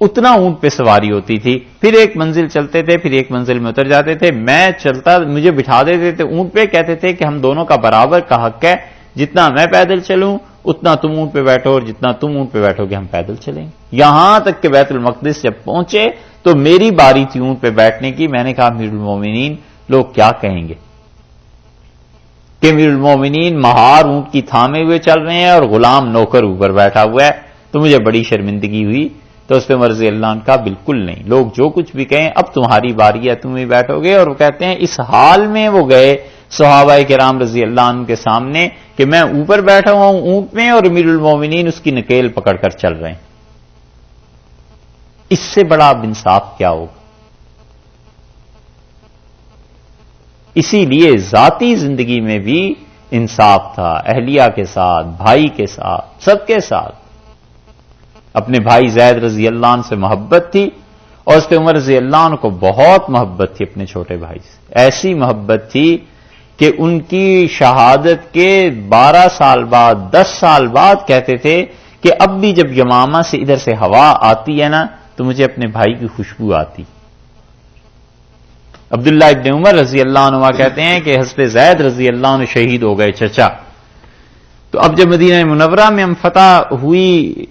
اتنا اونٹ پہ سواری ہوتی تھی. پھر ایک منزل چلتے تھے, پھر ایک منزل میں اتر جاتے تھے. میں چلتا, مجھے بٹھا دیتے تھے اونٹ پہ, کہتے تھے کہ ہم دونوں کا برابر کا حق ہے, جتنا میں پیدل چلوں اتنا تم اونٹ پہ بیٹھو, اور جتنا تم اونٹ پہ بیٹھو گے ہم پیدل چلیں. یہاں تک کہ بیت المقدس جب پہنچے تو میری باری تھی اونٹ پہ بیٹھنے کی. میں نے کہا امیر المومنین لوگ کیا کہیں گے کہ امیر المومنین مہار اونٹ کی تھامے ہوئے چل رہے ہیں اور غلام نوکر اوپر بیٹھا ہوا ہے. تو مجھے بڑی شرمندگی ہوئی. تو اس پہ مرضی اللہ عنہ کا بالکل نہیں, لوگ جو کچھ بھی کہیں اب تمہاری باری ہے, تم ہی بیٹھو گے. اور وہ کہتے ہیں اس حال میں وہ گئے صحابہ کرام رضی اللہ عنہ کے سامنے کہ میں اوپر بیٹھا ہوا ہوں اونٹ میں اور امیر المومنین اس کی نکیل پکڑ کر چل رہے ہیں. اس سے بڑا اب انصاف کیا ہوگا؟ اسی لیے ذاتی زندگی میں بھی انصاف تھا, اہلیہ کے ساتھ, بھائی کے ساتھ, سب کے ساتھ. اپنے بھائی زید رضی اللہ عنہ سے محبت تھی, اور اس پہ عمر رضی اللہ عنہ کو بہت محبت تھی اپنے چھوٹے بھائی سے. ایسی محبت تھی کہ ان کی شہادت کے 12 سال بعد, 10 سال بعد کہتے تھے کہ اب بھی جب یمامہ سے ادھر سے ہوا آتی ہے نا تو مجھے اپنے بھائی کی خوشبو آتی. عبداللہ ابن عمر رضی اللہ عنہ کہتے ہیں کہ حضرت زید رضی اللہ عنہ شہید ہو گئے چچا. تو اب جب مدینہ منورہ میں ہم فتح ہوئی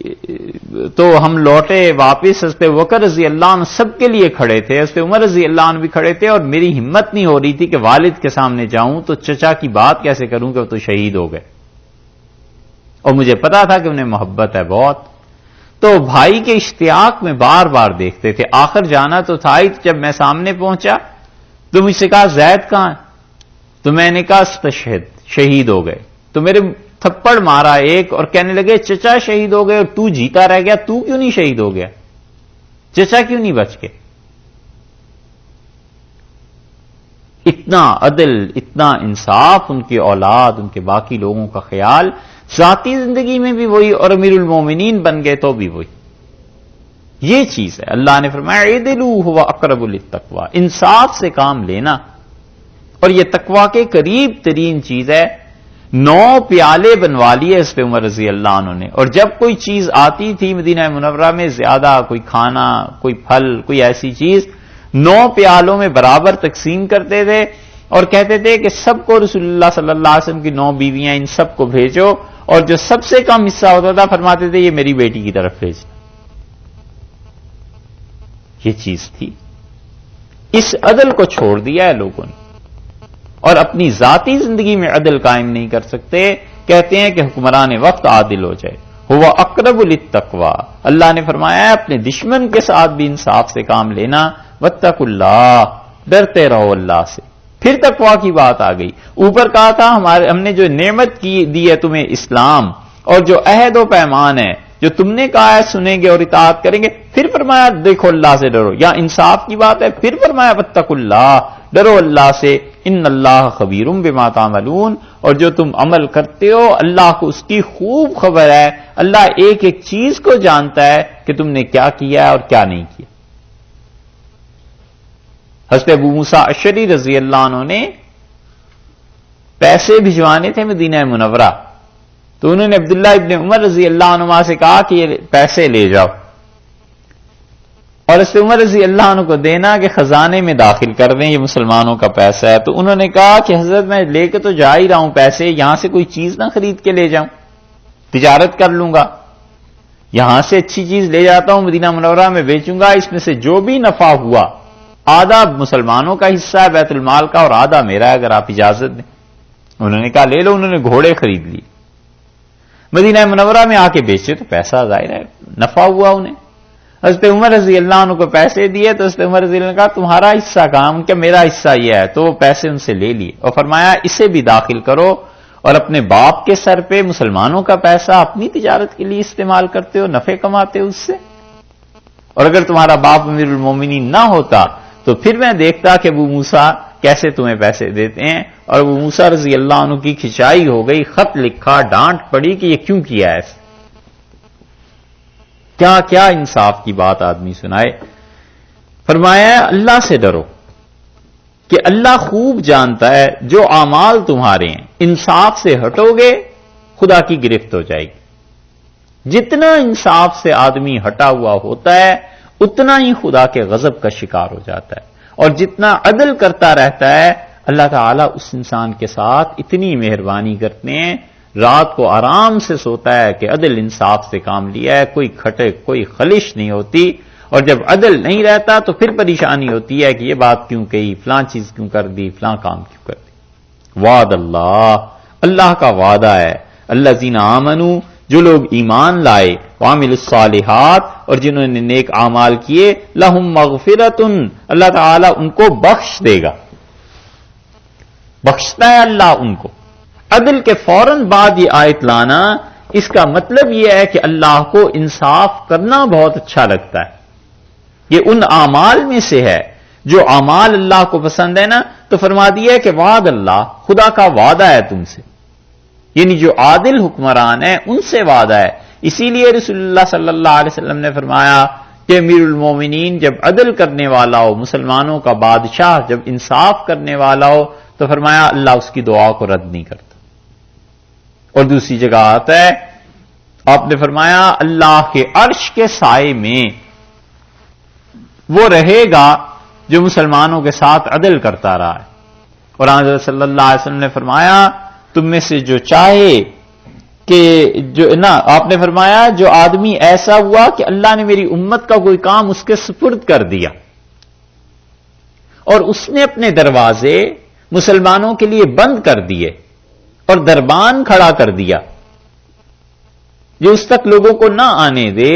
تو ہم لوٹے واپس, حضرت بکر رضی اللہ عنہ سب کے لیے کھڑے تھے, حضرت عمر رضی اللہ عنہ بھی کھڑے تھے, اور میری ہمت نہیں ہو رہی تھی کہ والد کے سامنے جاؤں تو چچا کی بات کیسے کروں کہ وہ تو شہید ہو گئے. اور مجھے پتا تھا کہ انہیں محبت ہے بہت, تو بھائی کے اشتیاق میں بار بار دیکھتے تھے. آخر جانا تو تھا ہی, جب میں سامنے پہنچا تو مجھ سے کہا زید کہاں ہے؟ تو میں نے کہا استشہد, شہید ہو گئے. تو میرے تھپڑ مارا ایک اور کہنے لگے چچا شہید ہو گئے اور تو جیتا رہ گیا, تو کیوں نہیں شہید ہو گیا, چچا کیوں نہیں بچ گئے؟ اتنا عدل, اتنا انصاف, ان کی اولاد, ان کے باقی لوگوں کا خیال, ذاتی زندگی میں بھی وہی, اور امیر المومنین بن گئے تو بھی وہی. یہ چیز ہے. اللہ نے فرمایا اعدلوا هو اقرب للتقوی, انصاف سے کام لینا, اور یہ تقوی کے قریب ترین چیز ہے. 9 پیالے بنوا لیے اس پہ عمر رضی اللہ عنہ نے, اور جب کوئی چیز آتی تھی مدینہ منورہ میں زیادہ, کوئی کھانا, کوئی پھل, کوئی ایسی چیز, 9 پیالوں میں برابر تقسیم کرتے تھے اور کہتے تھے کہ سب کو رسول اللہ صلی اللہ علیہ وسلم کی 9 بیویاں, ان سب کو بھیجو, اور جو سب سے کم حصہ ہوتا تھا فرماتے تھے یہ میری بیٹی کی طرف بھیجنا. یہ چیز تھی. اس عدل کو چھوڑ دیا ہے لوگوں نے, اور اپنی ذاتی زندگی میں عدل قائم نہیں کر سکتے. کہتے ہیں کہ حکمران وقت عادل ہو جائے, ہوا اقرب للتقوی. اللہ نے فرمایا ہے اپنے دشمن کے ساتھ بھی انصاف سے کام لینا, واتقوا اللہ, ڈرتے رہو اللہ سے. پھر تقویٰ کی بات آ گئی. اوپر کہا تھا ہم نے جو نعمت دی ہے تمہیں اسلام اور جو عہد و پیمان ہے جو تم نے کہا ہے سنیں گے اور اطاعت کریں گے. پھر فرمایا دیکھو اللہ سے ڈرو. یا انصاف کی بات ہے. پھر فرمایا واتقوا اللہ، ڈرو اللہ سے. ان اللہ خبیر بما تعملون، اور جو تم عمل کرتے ہو اللہ کو اس کی خوب خبر ہے. اللہ ایک ایک چیز کو جانتا ہے کہ تم نے کیا کیا ہے اور کیا نہیں کیا. حضرت ابو موسیٰ اشعری رضی اللہ عنہ نے پیسے بھجوانے تھے مدینہ منورہ، تو انہوں نے عبداللہ ابن عمر رضی اللہ عنہ سے کہا کہ یہ پیسے لے جاؤ، اور حضرت عمر رضی اللہ عنہ کو دینا کہ خزانے میں داخل کر دیں، یہ مسلمانوں کا پیسہ ہے. تو انہوں نے کہا کہ حضرت میں لے کے تو جا ہی رہا ہوں پیسے، یہاں سے کوئی چیز نہ خرید کے لے جاؤں، تجارت کر لوں گا، یہاں سے اچھی چیز لے جاتا ہوں مدینہ منورہ میں بیچوں گا، اس میں سے جو بھی نفع ہوا آدھا مسلمانوں کا حصہ ہے بیت المال کا اور آدھا میرا ہے اگر آپ اجازت دیں. انہوں نے کہا لے لو. انہوں نے گھوڑے خرید لیے، مدینہ منورہ میں آ کے بیچے تو پیسہ ظاہر ہے نفع ہوا انہیں. حضرت عمر رضی اللہ عنہ کو پیسے دیے تو حضرت عمر رضی اللہ عنہ نے کہا تمہارا حصہ کام کہ میرا حصہ یہ ہے، تو وہ پیسے ان سے لے لیے اور فرمایا اسے بھی داخل کرو، اور اپنے باپ کے سر پہ مسلمانوں کا پیسہ اپنی تجارت کے لیے استعمال کرتے ہو، نفع کماتے ہو اس سے. اور اگر تمہارا باپ امیر المومنین نہ ہوتا تو پھر میں دیکھتا کہ ابو موسیٰ کیسے تمہیں پیسے دیتے ہیں. اور ابو موسیٰ رضی اللہ عنہ کی کھچائی ہو گئی، خط لکھا، ڈانٹ پڑی کہ یہ کیوں کیا ہے. کیا کیا انصاف کی بات آدمی سنائے. فرمایا اللہ سے ڈرو کہ اللہ خوب جانتا ہے جو اعمال تمہارے ہیں، انصاف سے ہٹو گے خدا کی گرفت ہو جائے گی. جتنا انصاف سے آدمی ہٹا ہوا ہوتا ہے اتنا ہی خدا کے غضب کا شکار ہو جاتا ہے. اور جتنا عدل کرتا رہتا ہے اللہ تعالیٰ اس انسان کے ساتھ اتنی مہربانی کرتے ہیں، رات کو آرام سے سوتا ہے کہ عدل انصاف سے کام لیا ہے، کوئی کھٹے کوئی خلش نہیں ہوتی. اور جب عدل نہیں رہتا تو پھر پریشانی ہوتی ہے کہ یہ بات کیوں کہی، فلاں چیز کیوں کر دی، فلاں کام کیوں کر دی. وعد اللہ، اللہ کا وعدہ ہے. الذین آمنوا، جو لوگ ایمان لائے، وعملوا الصالحات، اور جنہوں نے نیک اعمال کیے، لہم مغفرۃ، اللہ تعالیٰ ان کو بخش دے گا. بخشتا ہے اللہ ان کو. عدل کے فوراً بعد یہ آیت لانا، اس کا مطلب یہ ہے کہ اللہ کو انصاف کرنا بہت اچھا لگتا ہے. یہ ان اعمال میں سے ہے جو اعمال اللہ کو پسند ہے نا، تو فرما دیا ہے کہ وعد اللہ، خدا کا وعدہ ہے تم سے، یعنی جو عادل حکمران ہیں ان سے وعدہ ہے. اسی لیے رسول اللہ صلی اللہ علیہ وسلم نے فرمایا کہ امیر المومنین جب عدل کرنے والا ہو، مسلمانوں کا بادشاہ جب انصاف کرنے والا ہو، تو فرمایا اللہ اس کی دعا کو رد نہیں کرتا. اور دوسری جگہ آتا ہے آپ نے فرمایا اللہ کے عرش کے سائے میں وہ رہے گا جو مسلمانوں کے ساتھ عدل کرتا رہا ہے. اور حضرت صلی اللہ علیہ وسلم نے فرمایا تم میں سے جو چاہے کہ جو نا، آپ نے فرمایا جو آدمی ایسا ہوا کہ اللہ نے میری امت کا کوئی کام اس کے سپرد کر دیا اور اس نے اپنے دروازے مسلمانوں کے لیے بند کر دیے اور دربان کھڑا کر دیا جو اس تک لوگوں کو نہ آنے دے،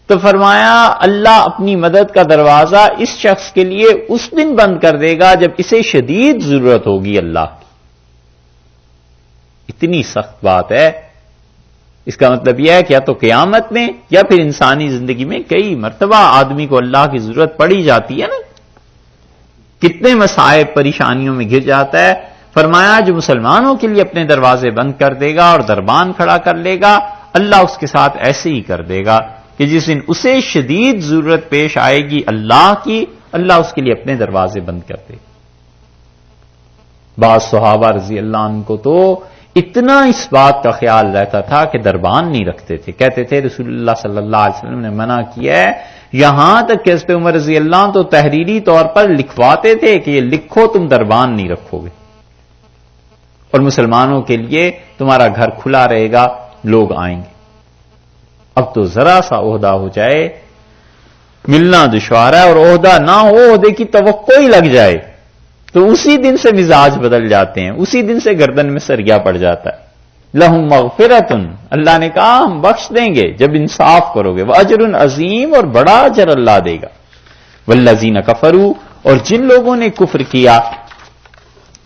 تو فرمایا اللہ اپنی مدد کا دروازہ اس شخص کے لیے اس دن بند کر دے گا جب اسے شدید ضرورت ہوگی اللہ کی. اتنی سخت بات ہے. اس کا مطلب یہ ہے کہ یا تو قیامت میں یا پھر انسانی زندگی میں کئی مرتبہ آدمی کو اللہ کی ضرورت پڑی جاتی ہے نا، کتنے مصائب پریشانیوں میں گر جاتا ہے. فرمایا جو مسلمانوں کے لیے اپنے دروازے بند کر دے گا اور دربان کھڑا کر لے گا، اللہ اس کے ساتھ ایسے ہی کر دے گا کہ جس دن اسے شدید ضرورت پیش آئے گی اللہ کی، اللہ اس کے لیے اپنے دروازے بند کر دے گا. بعض صحابہ رضی اللہ عنہ کو تو اتنا اس بات کا خیال رہتا تھا کہ دربان نہیں رکھتے تھے. کہتے تھے رسول اللہ صلی اللہ علیہ وسلم نے منع کیا ہے، یہاں تک کہ حضرت عمر رضی اللہ عنہ تو تحریری طور پر لکھواتے تھے کہ یہ لکھو تم دربان نہیں رکھو گے اور مسلمانوں کے لیے تمہارا گھر کھلا رہے گا، لوگ آئیں گے. اب تو ذرا سا عہدہ ہو جائے ملنا دشوار ہے، اور عہدہ نہ ہو عہدے کی توقع ہی لگ جائے تو اسی دن سے مزاج بدل جاتے ہیں، اسی دن سے گردن میں سریا پڑ جاتا ہے. لہم مغفرۃ، اللہ نے کہا ہم بخش دیں گے جب انصاف کرو گے. واجر عظیم، اور بڑا اجر اللہ دے گا. والذین کفروا، اور جن لوگوں نے کفر کیا،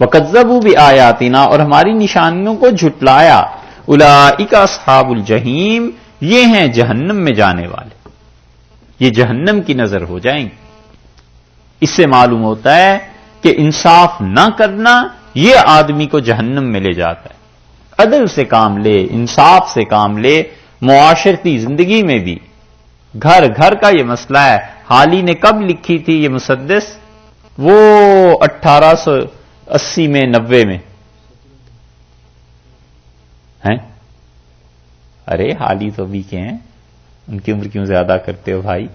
وَكَذَّبُوا بِآيَاتِنَا، اور ہماری نشانیوں کو جھٹلایا. اولئک اصحاب الجحیم، یہ ہیں جہنم میں جانے والے، یہ جہنم کی نظر ہو جائیں گے. اس سے معلوم ہوتا ہے کہ انصاف نہ کرنا یہ آدمی کو جہنم میں لے جاتا ہے. عدل سے کام لے، انصاف سے کام لے. معاشرتی زندگی میں بھی گھر گھر کا یہ مسئلہ ہے. حالی نے کب لکھی تھی یہ مسدس؟ وہ 1880 میں 90 میں ہیں. ارے حالی تو ابھی کے ہیں، ان کی عمر کیوں زیادہ کرتے ہو بھائی؟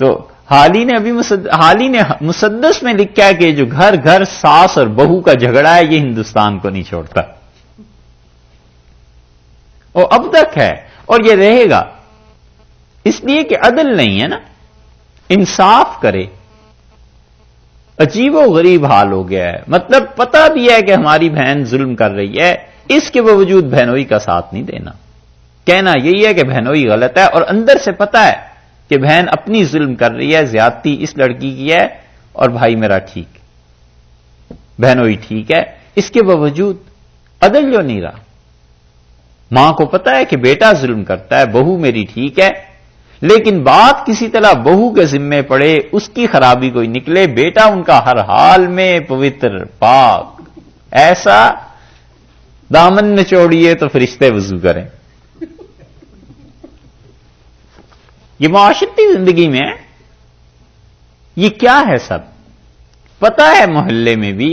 تو حالی نے مسدس میں لکھا ہے کہ جو گھر گھر ساس اور بہو کا جھگڑا ہے یہ ہندوستان کو نہیں چھوڑتا، اور اب تک ہے اور یہ رہے گا. اس لیے کہ عدل نہیں ہے نا، انصاف کرے. عجیب و غریب حال ہو گیا ہے. مطلب پتہ بھی ہے کہ ہماری بہن ظلم کر رہی ہے، اس کے باوجود بہنوئی کا ساتھ نہیں دینا. کہنا یہی ہے کہ بہنوئی غلط ہے، اور اندر سے پتہ ہے کہ بہن اپنی ظلم کر رہی ہے، زیادتی اس لڑکی کی ہے اور بھائی میرا ٹھیک، بہنوئی ٹھیک ہے. اس کے باوجود عدل جو نہیں رہا. ماں کو پتہ ہے کہ بیٹا ظلم کرتا ہے، بہو میری ٹھیک ہے، لیکن بات کسی طرح بہو کے ذمے پڑے، اس کی خرابی کوئی نکلے، بیٹا ان کا ہر حال میں پوتر پاک. ایسا دامن نچوڑیے تو فرشتے وضو کریں. یہ معاشرتی زندگی میں یہ کیا ہے؟ سب پتہ ہے محلے میں بھی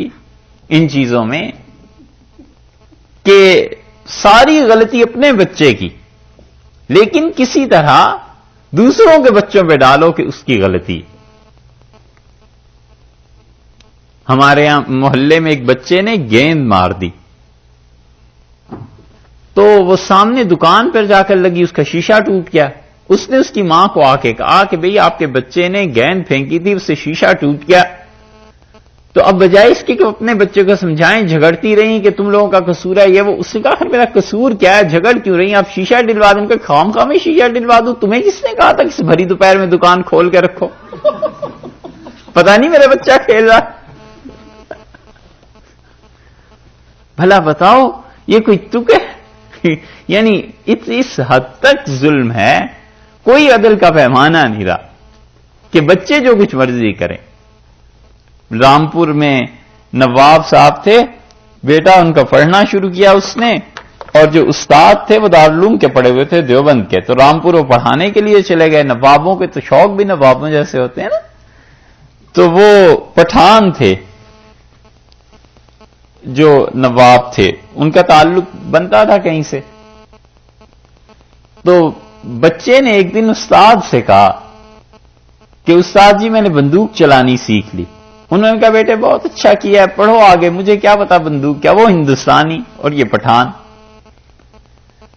ان چیزوں میں کہ ساری غلطی اپنے بچے کی، لیکن کسی طرح دوسروں کے بچوں پہ ڈالو کہ اس کی غلطی. ہمارے یہاں محلے میں ایک بچے نے گیند مار دی، تو وہ سامنے دکان پر جا کر لگی، اس کا شیشہ ٹوٹ گیا. اس نے اس کی ماں کو آ کے کہا کہ بھئی آپ کے بچے نے گیند پھینکی تھی، اس سے شیشہ ٹوٹ گیا. تو اب بجائے اس کے کہ اپنے بچے کو سمجھائیں، جھگڑتی رہیں کہ تم لوگوں کا قصور ہے یہ وہ. اس نے کہا میرا قصور کیا ہے، جھگڑ کیوں رہی؟ آپ شیشہ ڈلوا دیں. ان کا خام خواہ میں شیشہ ڈلوا دوں؟ تمہیں کس نے کہا تھا کہ بھری دوپہر میں دکان کھول کے رکھو؟ پتہ نہیں میرا بچہ کھیل رہا. بھلا بتاؤ یہ کوئی تک ہے؟ یعنی اس حد تک ظلم ہے، کوئی عدل کا پیمانہ نہیں رہا کہ بچے جو کچھ مرضی کریں. رامپور میں نواب صاحب تھے، بیٹا ان کا پڑھنا شروع کیا اس نے، اور جو استاد تھے وہ دارالعلوم کے پڑھے ہوئے تھے، دیوبند کے. تو رامپور وہ پڑھانے کے لیے چلے گئے. نوابوں کے تو شوق بھی نوابوں جیسے ہوتے ہیں نا. تو وہ پٹھان تھے جو نواب تھے، ان کا تعلق بنتا تھا کہیں سے. تو بچے نے ایک دن استاد سے کہا کہ استاد جی میں نے بندوق چلانی سیکھ لی. انہوں نے کہا بیٹے بہت اچھا کیا ہے، پڑھو آگے، مجھے کیا پتا بندوق کیا. وہ ہندوستانی اور یہ پٹھان.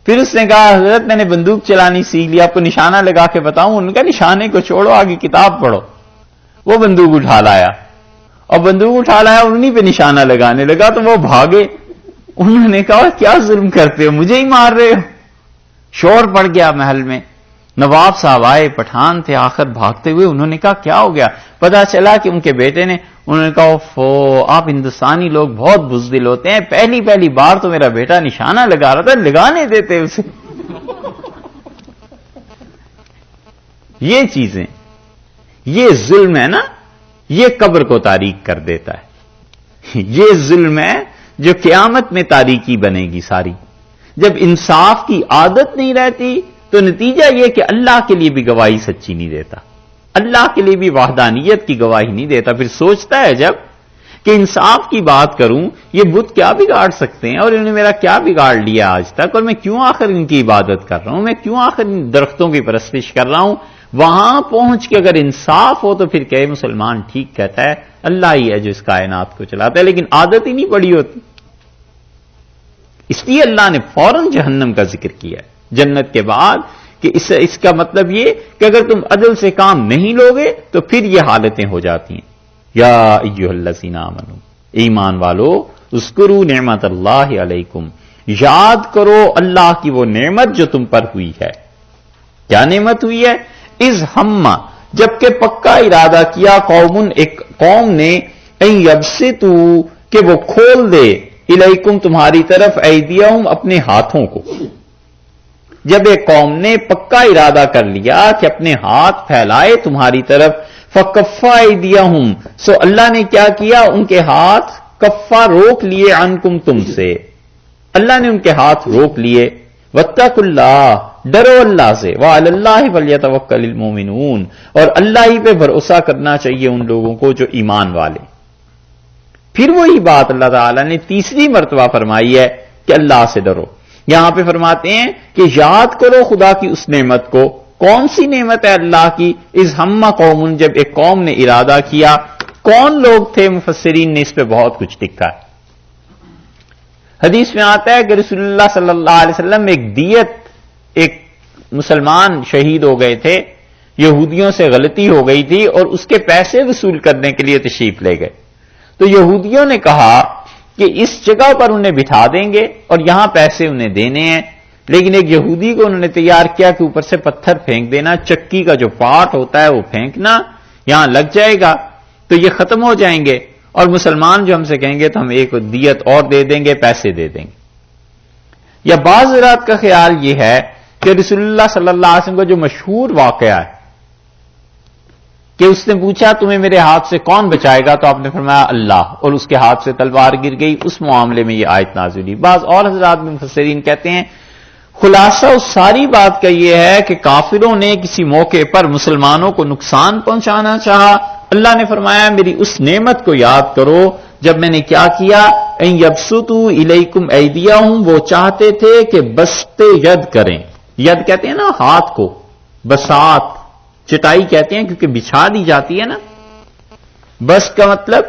پھر اس نے کہا حضرت میں نے بندوق چلانی سیکھ لی، آپ کو نشانہ لگا کے بتاؤں؟ ان کا نشانے کو چھوڑو، آگے کتاب پڑھو. وہ بندوق اٹھا لایا، اور بندوق اٹھا لایا اور انہیں پہ نشانہ لگانے لگا. تو وہ بھاگے. انہوں نے کہا کیا ظلم کرتے ہو، مجھے ہی مار رہے ہو؟ شور پڑ گیا محل میں. نواب صاحب آئے، پٹھان تھے، آخر بھاگتے ہوئے. انہوں نے کہا کیا ہو گیا؟ پتا چلا کہ ان کے بیٹے نے. انہوں نے کہا اوفو، آپ ہندوستانی لوگ بہت بزدل ہوتے ہیں، پہلی بار تو میرا بیٹا نشانہ لگا رہا تھا، لگانے دیتے اسے. یہ چیزیں، یہ ظلم ہے نا، یہ قبر کو تاریک کر دیتا ہے. یہ ظلم ہے جو قیامت میں تاریکی بنے گی ساری. جب انصاف کی عادت نہیں رہتی تو نتیجہ یہ کہ اللہ کے لیے بھی گواہی سچی نہیں دیتا، اللہ کے لیے بھی وحدانیت کی گواہی نہیں دیتا. پھر سوچتا ہے جب کہ انصاف کی بات کروں، یہ بت کیا بگاڑ سکتے ہیں، اور انہوں نے میرا کیا بگاڑ لیا آج تک، اور میں کیوں آخر ان کی عبادت کر رہا ہوں، میں کیوں آخر ان درختوں کی پرستش کر رہا ہوں. وہاں پہنچ کے اگر انصاف ہو تو پھر کہ مسلمان ٹھیک کہتا ہے، اللہ ہی ہے جو اس کائنات کو چلاتا ہے، لیکن عادت ہی نہیں پڑی ہوتی. اس لیے اللہ نے فوراً جہنم کا ذکر کیا ہے جنت کے بعد، کہ اس کا مطلب یہ کہ اگر تم عدل سے کام نہیں لوگے تو پھر یہ حالتیں ہو جاتی ہیں. یا ایھا الذین آمنوا، ایمان والو، اذکروا نعمت اللہ علیکم، یاد کرو اللہ کی وہ نعمت جو تم پر ہوئی ہے. کیا نعمت ہوئی ہے؟ اذ ہم، جبکہ پکا ارادہ کیا، قوم، ایک قوم نے، ان یبسطوا، کہ وہ کھول دے الیکم تمہاری طرف ایدیہم اپنے ہاتھوں کو. جب ایک قوم نے پکا ارادہ کر لیا کہ اپنے ہاتھ پھیلائے تمہاری طرف، فکفا ایدیہم، سو اللہ نے کیا کیا، ان کے ہاتھ کفا روک لیے، عنکم تم سے، اللہ نے ان کے ہاتھ روک لیے. واتقوا اللہ، ڈرو اللہ سے، وعلی اللہ فلیتوکل المؤمنون، اور اللہ ہی پہ بھروسہ کرنا چاہیے ان لوگوں کو جو ایمان والے. پھر وہی بات اللہ تعالیٰ نے تیسری مرتبہ فرمائی ہے کہ اللہ سے ڈرو. یہاں پہ فرماتے ہیں کہ یاد کرو خدا کی اس نعمت کو. کون سی نعمت ہے اللہ کی؟ اذ ہم قوم، جب ایک قوم نے ارادہ کیا. کون لوگ تھے؟ مفسرین نے اس پہ بہت کچھ لکھا ہے. حدیث میں آتا ہے کہ رسول اللہ صلی اللہ علیہ وسلم ایک مسلمان شہید ہو گئے تھے، یہودیوں سے غلطی ہو گئی تھی اور اس کے پیسے وصول کرنے کے لیے تشریف لے گئے. تو یہودیوں نے کہا کہ اس جگہ پر انہیں بٹھا دیں گے اور یہاں پیسے انہیں دینے ہیں. لیکن ایک یہودی کو انہوں نے تیار کیا کہ اوپر سے پتھر پھینک دینا، چکی کا جو پارٹ ہوتا ہے وہ پھینکنا، یہاں لگ جائے گا تو یہ ختم ہو جائیں گے، اور مسلمان جو ہم سے کہیں گے تو ہم ایک دیت اور دے دیں گے، پیسے دے دیں گے. یا بعض حضرات کا خیال یہ ہے کہ رسول اللہ صلی اللہ علیہ وسلم کا جو مشہور واقعہ ہے کہ اس نے پوچھا تمہیں میرے ہاتھ سے کون بچائے گا، تو آپ نے فرمایا اللہ، اور اس کے ہاتھ سے تلوار گر گئی. اس معاملے میں یہ آیت نازل ہوئی. بعض اور حضرات میں مفسرین کہتے ہیں خلاصہ اس ساری بات کا یہ ہے کہ کافروں نے کسی موقع پر مسلمانوں کو نقصان پہنچانا چاہا. اللہ نے فرمایا میری اس نعمت کو یاد کرو جب میں نے کیا کیا، ان یبسطوا الیکم ایدیہم، وہ چاہتے تھے کہ بسط ید کریں. ید کہتے ہیں نا ہاتھ کو، بساط، چٹائی کہتے ہیں کیونکہ بچھا دی جاتی ہے نا. بس کا مطلب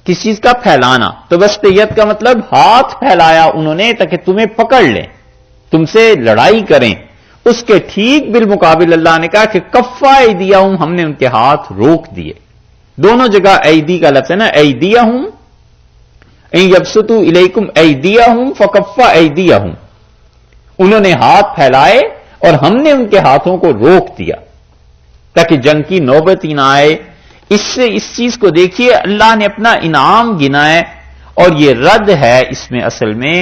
کسی چیز کا پھیلانا، تو بسط ید کا مطلب ہاتھ پھیلایا انہوں نے تاکہ تمہیں پکڑ لیں، تم سے لڑائی کریں. اس کے ٹھیک بالمقابل اللہ نے کہا کہ کفا ایدیہم، ہم نے ان کے ہاتھ روک دیے. دونوں جگہ ایدی کا لفظ ہے نا، ایدیہم، ان یبسطوا الیکم ایدیہم فکفا ایدیہم، انہوں نے ہاتھ پھیلائے اور ہم نے ان کے ہاتھوں کو روک دیا تاکہ جنگ کی نوبت ہی نہ آئے. اس سے اس چیز کو دیکھیے اللہ نے اپنا انعام گنا ہے، اور یہ رد ہے اس میں اصل میں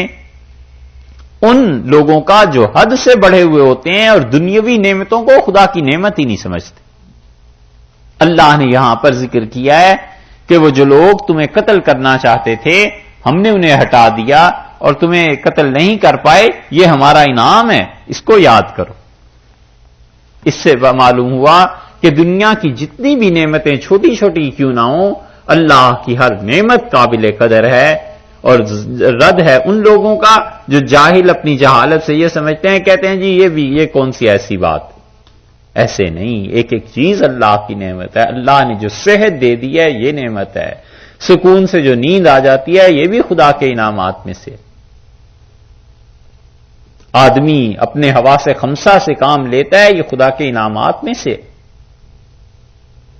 ان لوگوں کا جو حد سے بڑھے ہوئے ہوتے ہیں اور دنیاوی نعمتوں کو خدا کی نعمت ہی نہیں سمجھتے. اللہ نے یہاں پر ذکر کیا ہے کہ وہ جو لوگ تمہیں قتل کرنا چاہتے تھے ہم نے انہیں ہٹا دیا اور تمہیں قتل نہیں کر پائے، یہ ہمارا انعام ہے، اس کو یاد کرو. اس سے معلوم ہوا کہ دنیا کی جتنی بھی نعمتیں چھوٹی چھوٹی کیوں نہ ہوں، اللہ کی ہر نعمت قابل قدر ہے. اور رد ہے ان لوگوں کا جو جاہل اپنی جہالت سے یہ سمجھتے ہیں، کہتے ہیں جی یہ کون سی ایسی بات. ایسے نہیں، ایک ایک چیز اللہ کی نعمت ہے. اللہ نے جو صحت دے دی ہے یہ نعمت ہے، سکون سے جو نیند آ جاتی ہے یہ بھی خدا کے انعامات میں سے. آدمی اپنے حواس خمسہ سے کام لیتا ہے، یہ خدا کے انعامات میں سے.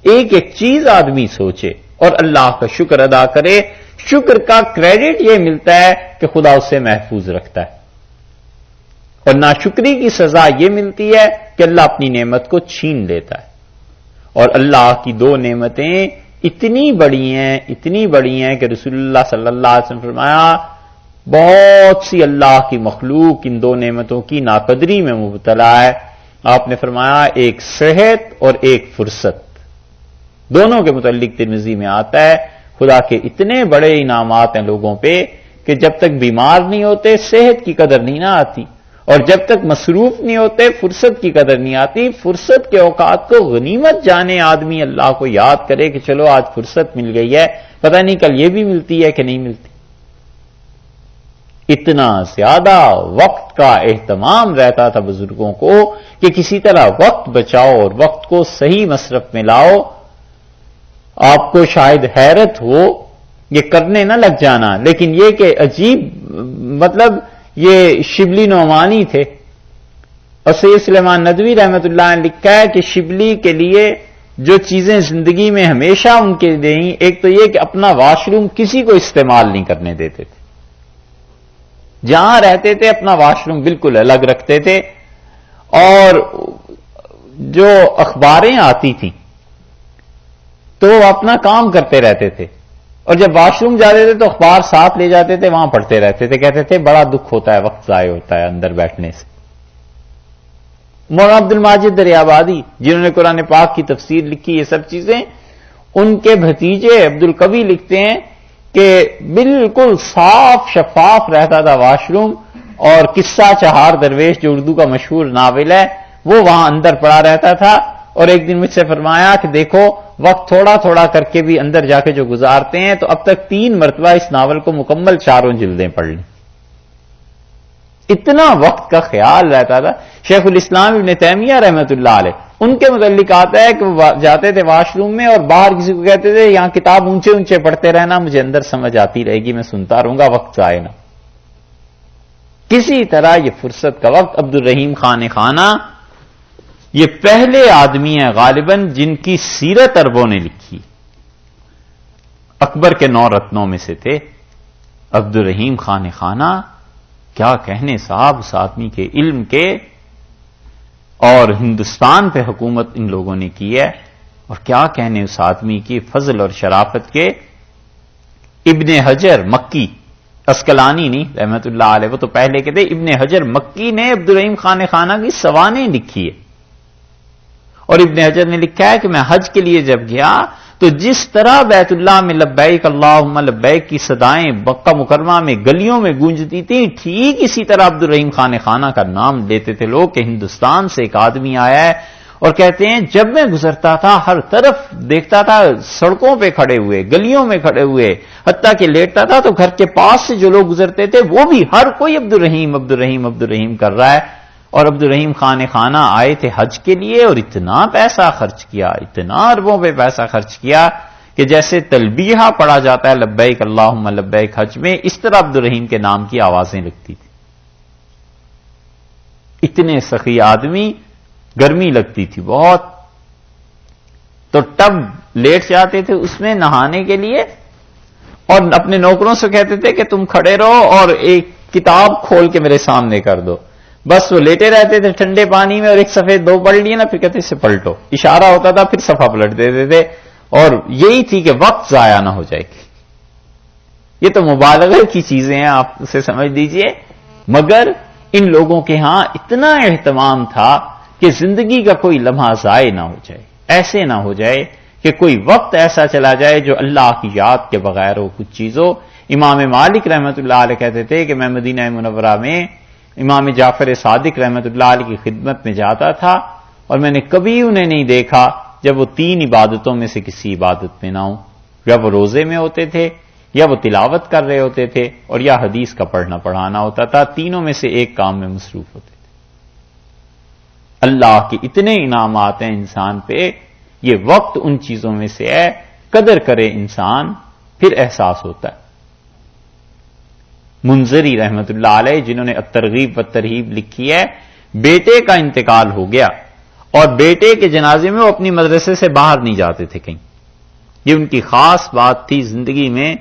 ایک ایک چیز آدمی سوچے اور اللہ کا شکر ادا کرے. شکر کا کریڈٹ یہ ملتا ہے کہ خدا اسے محفوظ رکھتا ہے، اور ناشکری کی سزا یہ ملتی ہے کہ اللہ اپنی نعمت کو چھین لیتا ہے. اور اللہ کی دو نعمتیں اتنی بڑی ہیں کہ رسول اللہ صلی اللہ علیہ وسلم فرمایا بہت سی اللہ کی مخلوق ان دو نعمتوں کی ناقدری میں مبتلا ہے. آپ نے فرمایا ایک صحت اور ایک فرصت. دونوں کے متعلق ترمذی میں آتا ہے خدا کے اتنے بڑے انعامات ہیں لوگوں پہ کہ جب تک بیمار نہیں ہوتے صحت کی قدر نہیں نہ آتی، اور جب تک مصروف نہیں ہوتے فرصت کی قدر نہیں آتی. فرصت کے اوقات کو غنیمت جانے آدمی اللہ کو یاد کرے کہ چلو آج فرصت مل گئی ہے، پتہ نہیں کل یہ بھی ملتی ہے کہ نہیں ملتی. اتنا زیادہ وقت کا اہتمام رہتا تھا بزرگوں کو کہ کسی طرح وقت بچاؤ اور وقت کو صحیح مصرف میں لاؤ. آپ کو شاید حیرت ہو یہ کرنے نہ لگ جانا، لیکن یہ کہ عجیب مطلب یہ شبلی نعمانی تھے، اور سید سلیمان ندوی رحمۃ اللہ نے لکھا ہے کہ شبلی کے لیے جو چیزیں زندگی میں ہمیشہ ان کے دیں، ایک تو یہ کہ اپنا واش روم کسی کو استعمال نہیں کرنے دیتے تھے. جہاں رہتے تھے اپنا واش روم بالکل الگ رکھتے تھے، اور جو اخباریں آتی تھیں تو وہ اپنا کام کرتے رہتے تھے. اور جب واش روم جاتے تھے تو اخبار ساتھ لے جاتے تھے، وہاں پڑھتے رہتے تھے، کہتے تھے بڑا دکھ ہوتا ہے، وقت ضائع ہوتا ہے اندر بیٹھنے سے۔ مولانا عبد الماجد دریابادی جنہوں نے قرآن پاک کی تفسیر لکھی، یہ سب چیزیں، ان کے بھتیجے عبد القوی لکھتے ہیں کہ بالکل صاف شفاف رہتا تھا واش روم، اور قصہ چہار درویش جو اردو کا مشہور ناول ہے وہ وہاں اندر پڑا رہتا تھا، اور ایک دن مجھ سے فرمایا کہ دیکھو وقت تھوڑا تھوڑا کر کے بھی اندر جا کے جو گزارتے ہیں، تو اب تک 3 مرتبہ اس ناول کو مکمل 4 جلدیں پڑھ لیں، اتنا وقت کا خیال رہتا تھا۔ شیخ الاسلام ابن تیمیہ رحمۃ اللہ علیہ، ان کے متعلق آتا ہے کہ وہ جاتے تھے واش روم میں اور باہر کسی کو کہتے تھے یہاں کتاب اونچے اونچے پڑھتے رہنا، مجھے اندر سمجھ آتی رہے گی، میں سنتا رہوں گا، وقت ضائع نہ۔ کسی طرح یہ فرصت کا وقت۔ عبد الرحیم خان خانہ یہ پہلے آدمی ہیں غالباً جن کی سیرت عربوں نے لکھی، اکبر کے 9 رتنوں میں سے تھے عبد الرحیم خان خانہ۔ کیا کہنے صاحب اس آدمی کے علم کے، اور ہندوستان پہ حکومت ان لوگوں نے کی ہے، اور کیا کہنے اس آدمی کی فضل اور شرافت کے۔ ابن حجر مکی، اسکلانی نہیں رحمت اللہ علیہ، وہ تو پہلے کے تھے، ابن حجر مکی نے عبد الرحیم خان خانہ کی سوانح لکھی ہے، اور ابن حجر نے لکھا ہے کہ میں حج کے لیے جب گیا تو جس طرح بیت اللہ میں لبیک اللہم لبیک کی صدائیں مکہ مکرمہ میں گلیوں میں گونجتی تھیں، ٹھیک اسی طرح عبد الرحیم خان خانہ کا نام لیتے تھے لوگ کہ ہندوستان سے ایک آدمی آیا ہے، اور کہتے ہیں جب میں گزرتا تھا ہر طرف دیکھتا تھا سڑکوں پہ کھڑے ہوئے، گلیوں میں کھڑے ہوئے، حتیٰ کہ لیٹتا تھا تو گھر کے پاس سے جو لوگ گزرتے تھے وہ بھی ہر کوئی عبد الرحیم عبد الرحیم عبد الرحیم کر رہا ہے۔ اور عبد الرحیم خان خانہ آئے تھے حج کے لیے، اور اتنا پیسہ خرچ کیا، اتنا اربوں پہ پیسہ خرچ کیا کہ جیسے تلبیہ پڑھا جاتا ہے لبیک اللہم لبیک حج میں، اس طرح عبد الرحیم کے نام کی آوازیں لگتی تھی۔ اتنے سخی آدمی، گرمی لگتی تھی بہت، تو ٹب لیٹ جاتے تھے اس میں نہانے کے لیے، اور اپنے نوکروں سے کہتے تھے کہ تم کھڑے رہو اور ایک کتاب کھول کے میرے سامنے کر دو، بس وہ لیٹے رہتے تھے ٹھنڈے پانی میں، اور ایک صفحے 2 پڑھ لیے نا، پھر کہتے اسے پلٹو، اشارہ ہوتا تھا، پھر صفحہ پلٹ دیتے تھے، اور یہی تھی کہ وقت ضائع نہ ہو جائے گی۔ یہ تو مبالغہ کی چیزیں ہیں، آپ اسے سمجھ لیجئے، مگر ان لوگوں کے ہاں اتنا اہتمام تھا کہ زندگی کا کوئی لمحہ ضائع نہ ہو جائے، ایسے نہ ہو جائے کہ کوئی وقت ایسا چلا جائے جو اللہ کی یاد کے بغیر ہو کچھ چیزوں۔ امام مالک رحمت اللہ علیہ کہتے تھے کہ میں مدینہ منورہ میں امام جعفر صادق رحمت اللہ علیہ کی خدمت میں جاتا تھا، اور میں نے کبھی انہیں نہیں دیکھا جب وہ 3 عبادتوں میں سے کسی عبادت میں نہ ہوں، یا وہ روزے میں ہوتے تھے، یا وہ تلاوت کر رہے ہوتے تھے، اور یا حدیث کا پڑھنا پڑھانا ہوتا تھا، تینوں میں سے ایک کام میں مصروف ہوتے تھے۔ اللہ کے اتنے انعامات ہیں انسان پہ، یہ وقت ان چیزوں میں سے ہے، قدر کرے انسان پھر احساس ہوتا ہے۔ منذری رحمت اللہ علیہ جنہوں نے الترغیب والترہیب لکھی ہے، بیٹے کا انتقال ہو گیا، اور بیٹے کے جنازے میں وہ اپنی مدرسے سے باہر نہیں جاتے تھے کہیں، یہ ان کی خاص بات تھی زندگی میں۔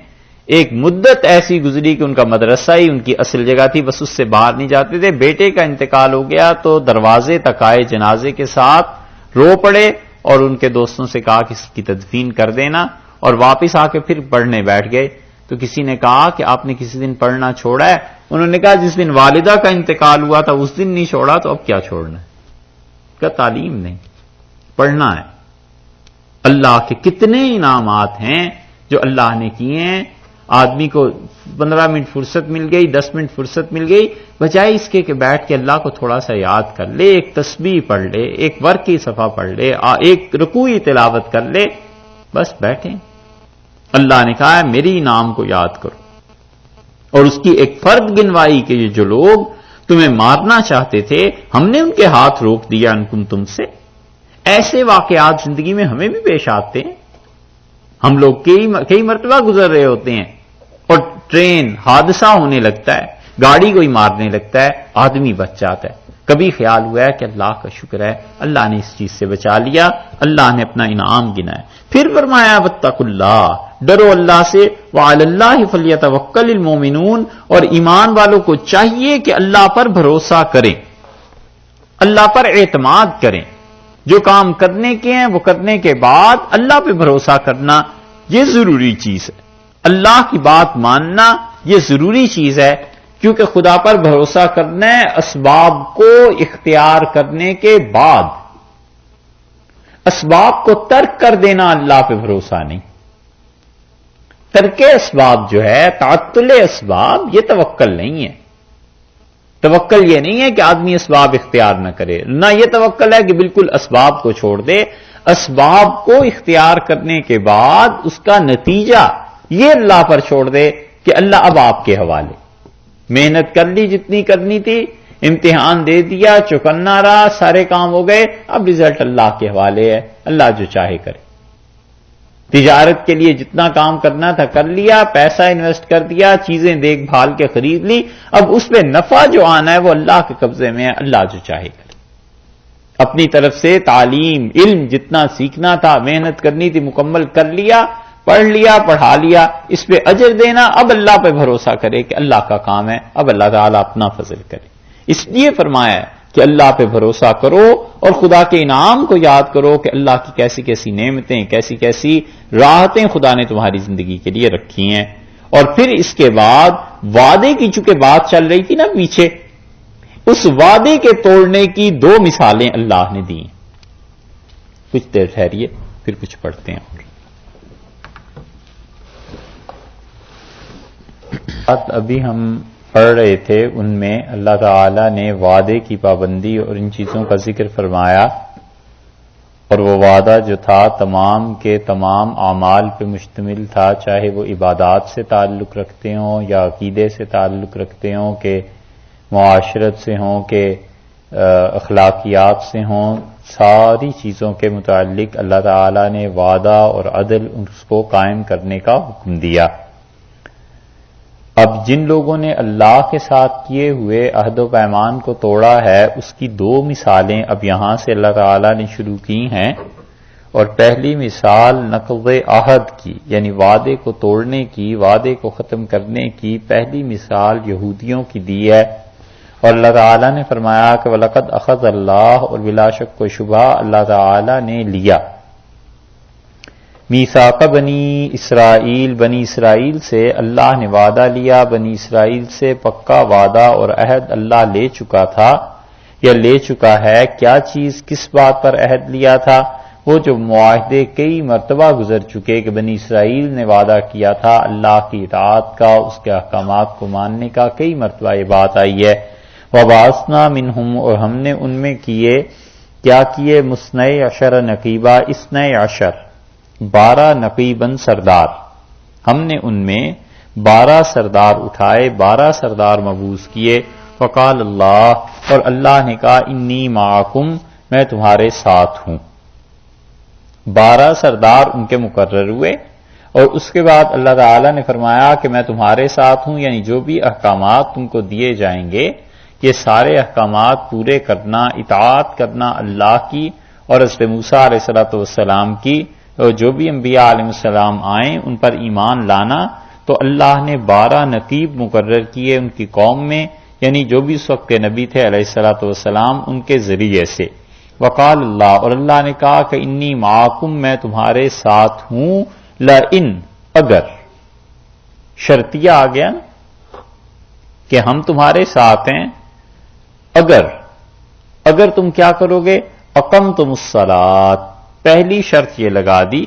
ایک مدت ایسی گزری کہ ان کا مدرسہ ہی ان کی اصل جگہ تھی، بس اس سے باہر نہیں جاتے تھے۔ بیٹے کا انتقال ہو گیا تو دروازے تک آئے جنازے کے ساتھ، رو پڑے، اور ان کے دوستوں سے کہا کہ اس کی تدفین کر دینا، اور واپس آ کے پھر پڑھنے بیٹھ گئے۔ تو کسی نے کہا کہ آپ نے کسی دن پڑھنا چھوڑا ہے؟ انہوں نے کہا جس دن والدہ کا انتقال ہوا تھا اس دن نہیں چھوڑا، تو اب کیا چھوڑنا ہے؟ کہ تعلیم نہیں، پڑھنا ہے۔ اللہ کے کتنے انعامات ہیں جو اللہ نے کیے ہیں۔ آدمی کو 15 منٹ فرصت مل گئی، 10 منٹ فرصت مل گئی، بجائے اس کے کہ بیٹھ کے اللہ کو تھوڑا سا یاد کر لے، ایک تسبیح پڑھ لے، ایک ورق کی صفحہ پڑھ لے، ایک رکوعی تلاوت کر لے، بس بیٹھیں۔ اللہ نے کہا ہے میری نام کو یاد کرو، اور اس کی ایک فرد گنوائی کہ یہ جو لوگ تمہیں مارنا چاہتے تھے ہم نے ان کے ہاتھ روک دیا انکم تم سے۔ ایسے واقعات زندگی میں ہمیں بھی پیش آتے ہیں، ہم لوگ کئی مرتبہ گزر رہے ہوتے ہیں، اور ٹرین حادثہ ہونے لگتا ہے، گاڑی کوئی مارنے لگتا ہے، آدمی بچ جاتا ہے۔ کبھی خیال ہوا ہے کہ اللہ کا شکر ہے اللہ نے اس چیز سے بچا لیا، اللہ نے اپنا انعام گنا ہے۔ پھر فرمایا واتقوا اللہ، ڈرو اللہ سے، وعلی اللہ فلیتوکل المؤمنون، اور ایمان والوں کو چاہیے کہ اللہ پر بھروسہ کریں، اللہ پر اعتماد کریں۔ جو کام کرنے کے ہیں وہ کرنے کے بعد اللہ پہ بھروسہ کرنا یہ ضروری چیز ہے۔ اللہ کی بات ماننا یہ ضروری چیز ہے، کیونکہ خدا پر بھروسہ کرنا ہے اسباب کو اختیار کرنے کے بعد. اسباب کو ترک کر دینا اللہ پہ بھروسہ نہیں. ترک اسباب جو ہے، تعطل اسباب، یہ توکل نہیں ہے. توکل یہ نہیں ہے کہ آدمی اسباب اختیار نہ کرے، نہ یہ توکل ہے کہ بالکل اسباب کو چھوڑ دے. اسباب کو اختیار کرنے کے بعد اس کا نتیجہ یہ اللہ پر چھوڑ دے کہ اللہ اب آپ کے حوالے. محنت کر لی جتنی کرنی تھی، امتحان دے دیا، چوکنا رہا، سارے کام ہو گئے، اب رزلٹ اللہ کے حوالے ہے، اللہ جو چاہے کرے. تجارت کے لیے جتنا کام کرنا تھا کر لیا، پیسہ انویسٹ کر دیا، چیزیں دیکھ بھال کے خرید لی، اب اس پہ نفع جو آنا ہے وہ اللہ کے قبضے میں ہے، اللہ جو چاہے کرے. اپنی طرف سے تعلیم علم جتنا سیکھنا تھا، محنت کرنی تھی، مکمل کر لیا، پڑھ لیا، پڑھا لیا، اس پہ اجر دینا، اب اللہ پہ بھروسہ کرے کہ اللہ کا کام ہے، اب اللہ تعالیٰ اپنا فضل کرے. اس لیے فرمایا ہے کہ اللہ پہ بھروسہ کرو اور خدا کے انعام کو یاد کرو کہ اللہ کی کیسی کیسی نعمتیں، کیسی کیسی راحتیں خدا نے تمہاری زندگی کے لیے رکھی ہیں. اور پھر اس کے بعد وعدے کی چونکہ بات چل رہی تھی نا پیچھے، اس وعدے کے توڑنے کی دو مثالیں اللہ نے دی. کچھ دیر ٹھہریے پھر کچھ پڑھتے ہیں. ابھی ہم پڑھ رہے تھے ان میں اللہ تعالی نے وعدے کی پابندی اور ان چیزوں کا ذکر فرمایا، اور وہ وعدہ جو تھا تمام کے تمام اعمال پہ مشتمل تھا، چاہے وہ عبادات سے تعلق رکھتے ہوں یا عقیدے سے تعلق رکھتے ہوں، کہ معاشرت سے ہوں، کہ اخلاقیات سے ہوں، ساری چیزوں کے متعلق اللہ تعالی نے وعدہ اور عدل اس کو قائم کرنے کا حکم دیا. اب جن لوگوں نے اللہ کے ساتھ کیے ہوئے عہد و پیمان کو توڑا ہے، اس کی دو مثالیں اب یہاں سے اللہ تعالی نے شروع کی ہیں. اور پہلی مثال نقض عہد کی، یعنی وعدے کو توڑنے کی، وعدے کو ختم کرنے کی پہلی مثال یہودیوں کی دی ہے. اور اللہ تعالیٰ نے فرمایا کہ وَلَقَدْ أَخَذَ اللَّهُ، اور بلا شک و شبہ اللہ تعالیٰ نے لیا میثاق بنی اسرائیل، بنی اسرائیل سے اللہ نے وعدہ لیا، بنی اسرائیل سے پکا وعدہ اور عہد اللہ لے چکا تھا یا لے چکا ہے. کیا چیز، کس بات پر عہد لیا تھا؟ وہ جو معاہدے کئی مرتبہ گزر چکے کہ بنی اسرائیل نے وعدہ کیا تھا اللہ کی اطاعت کا، اس کے احکامات کو ماننے کا، کئی مرتبہ یہ بات آئی ہے. وَبَعَثْنَا مِنْهُمْ، اور ہم نے ان میں کیے، کیا کیے؟ مُثْنَیْ عَشَرَ نَقِیبًا، 12 نقیباً سردار. ہم نے ان میں 12 سردار اٹھائے، 12 سردار مبعوث کیے. فقال اللہ، اور اللہ نے کہا انی معکم، میں تمہارے ساتھ ہوں. 12 سردار ان کے مقرر ہوئے، اور اس کے بعد اللہ تعالی نے فرمایا کہ میں تمہارے ساتھ ہوں، یعنی جو بھی احکامات تم کو دیے جائیں گے یہ سارے احکامات پورے کرنا، اطاعت کرنا اللہ کی اور حضرت موسیٰ علیہ السلام کی، اور جو بھی انبیاء علیہ السلام آئیں ان پر ایمان لانا. تو اللہ نے 12 نقیب مقرر کیے ان کی قوم میں، یعنی جو بھی اس وقت کے نبی تھے علیہ السلام ان کے ذریعے سے. وقال اللہ، اور اللہ نے کہا کہ انی معکم، میں تمہارے ساتھ ہوں. لئن، اگر، شرطیہ آ گیا کہ ہم تمہارے ساتھ ہیں، اگر تم کیا کرو گے؟ اقمتم الصلاۃ، پہلی شرط یہ لگا دی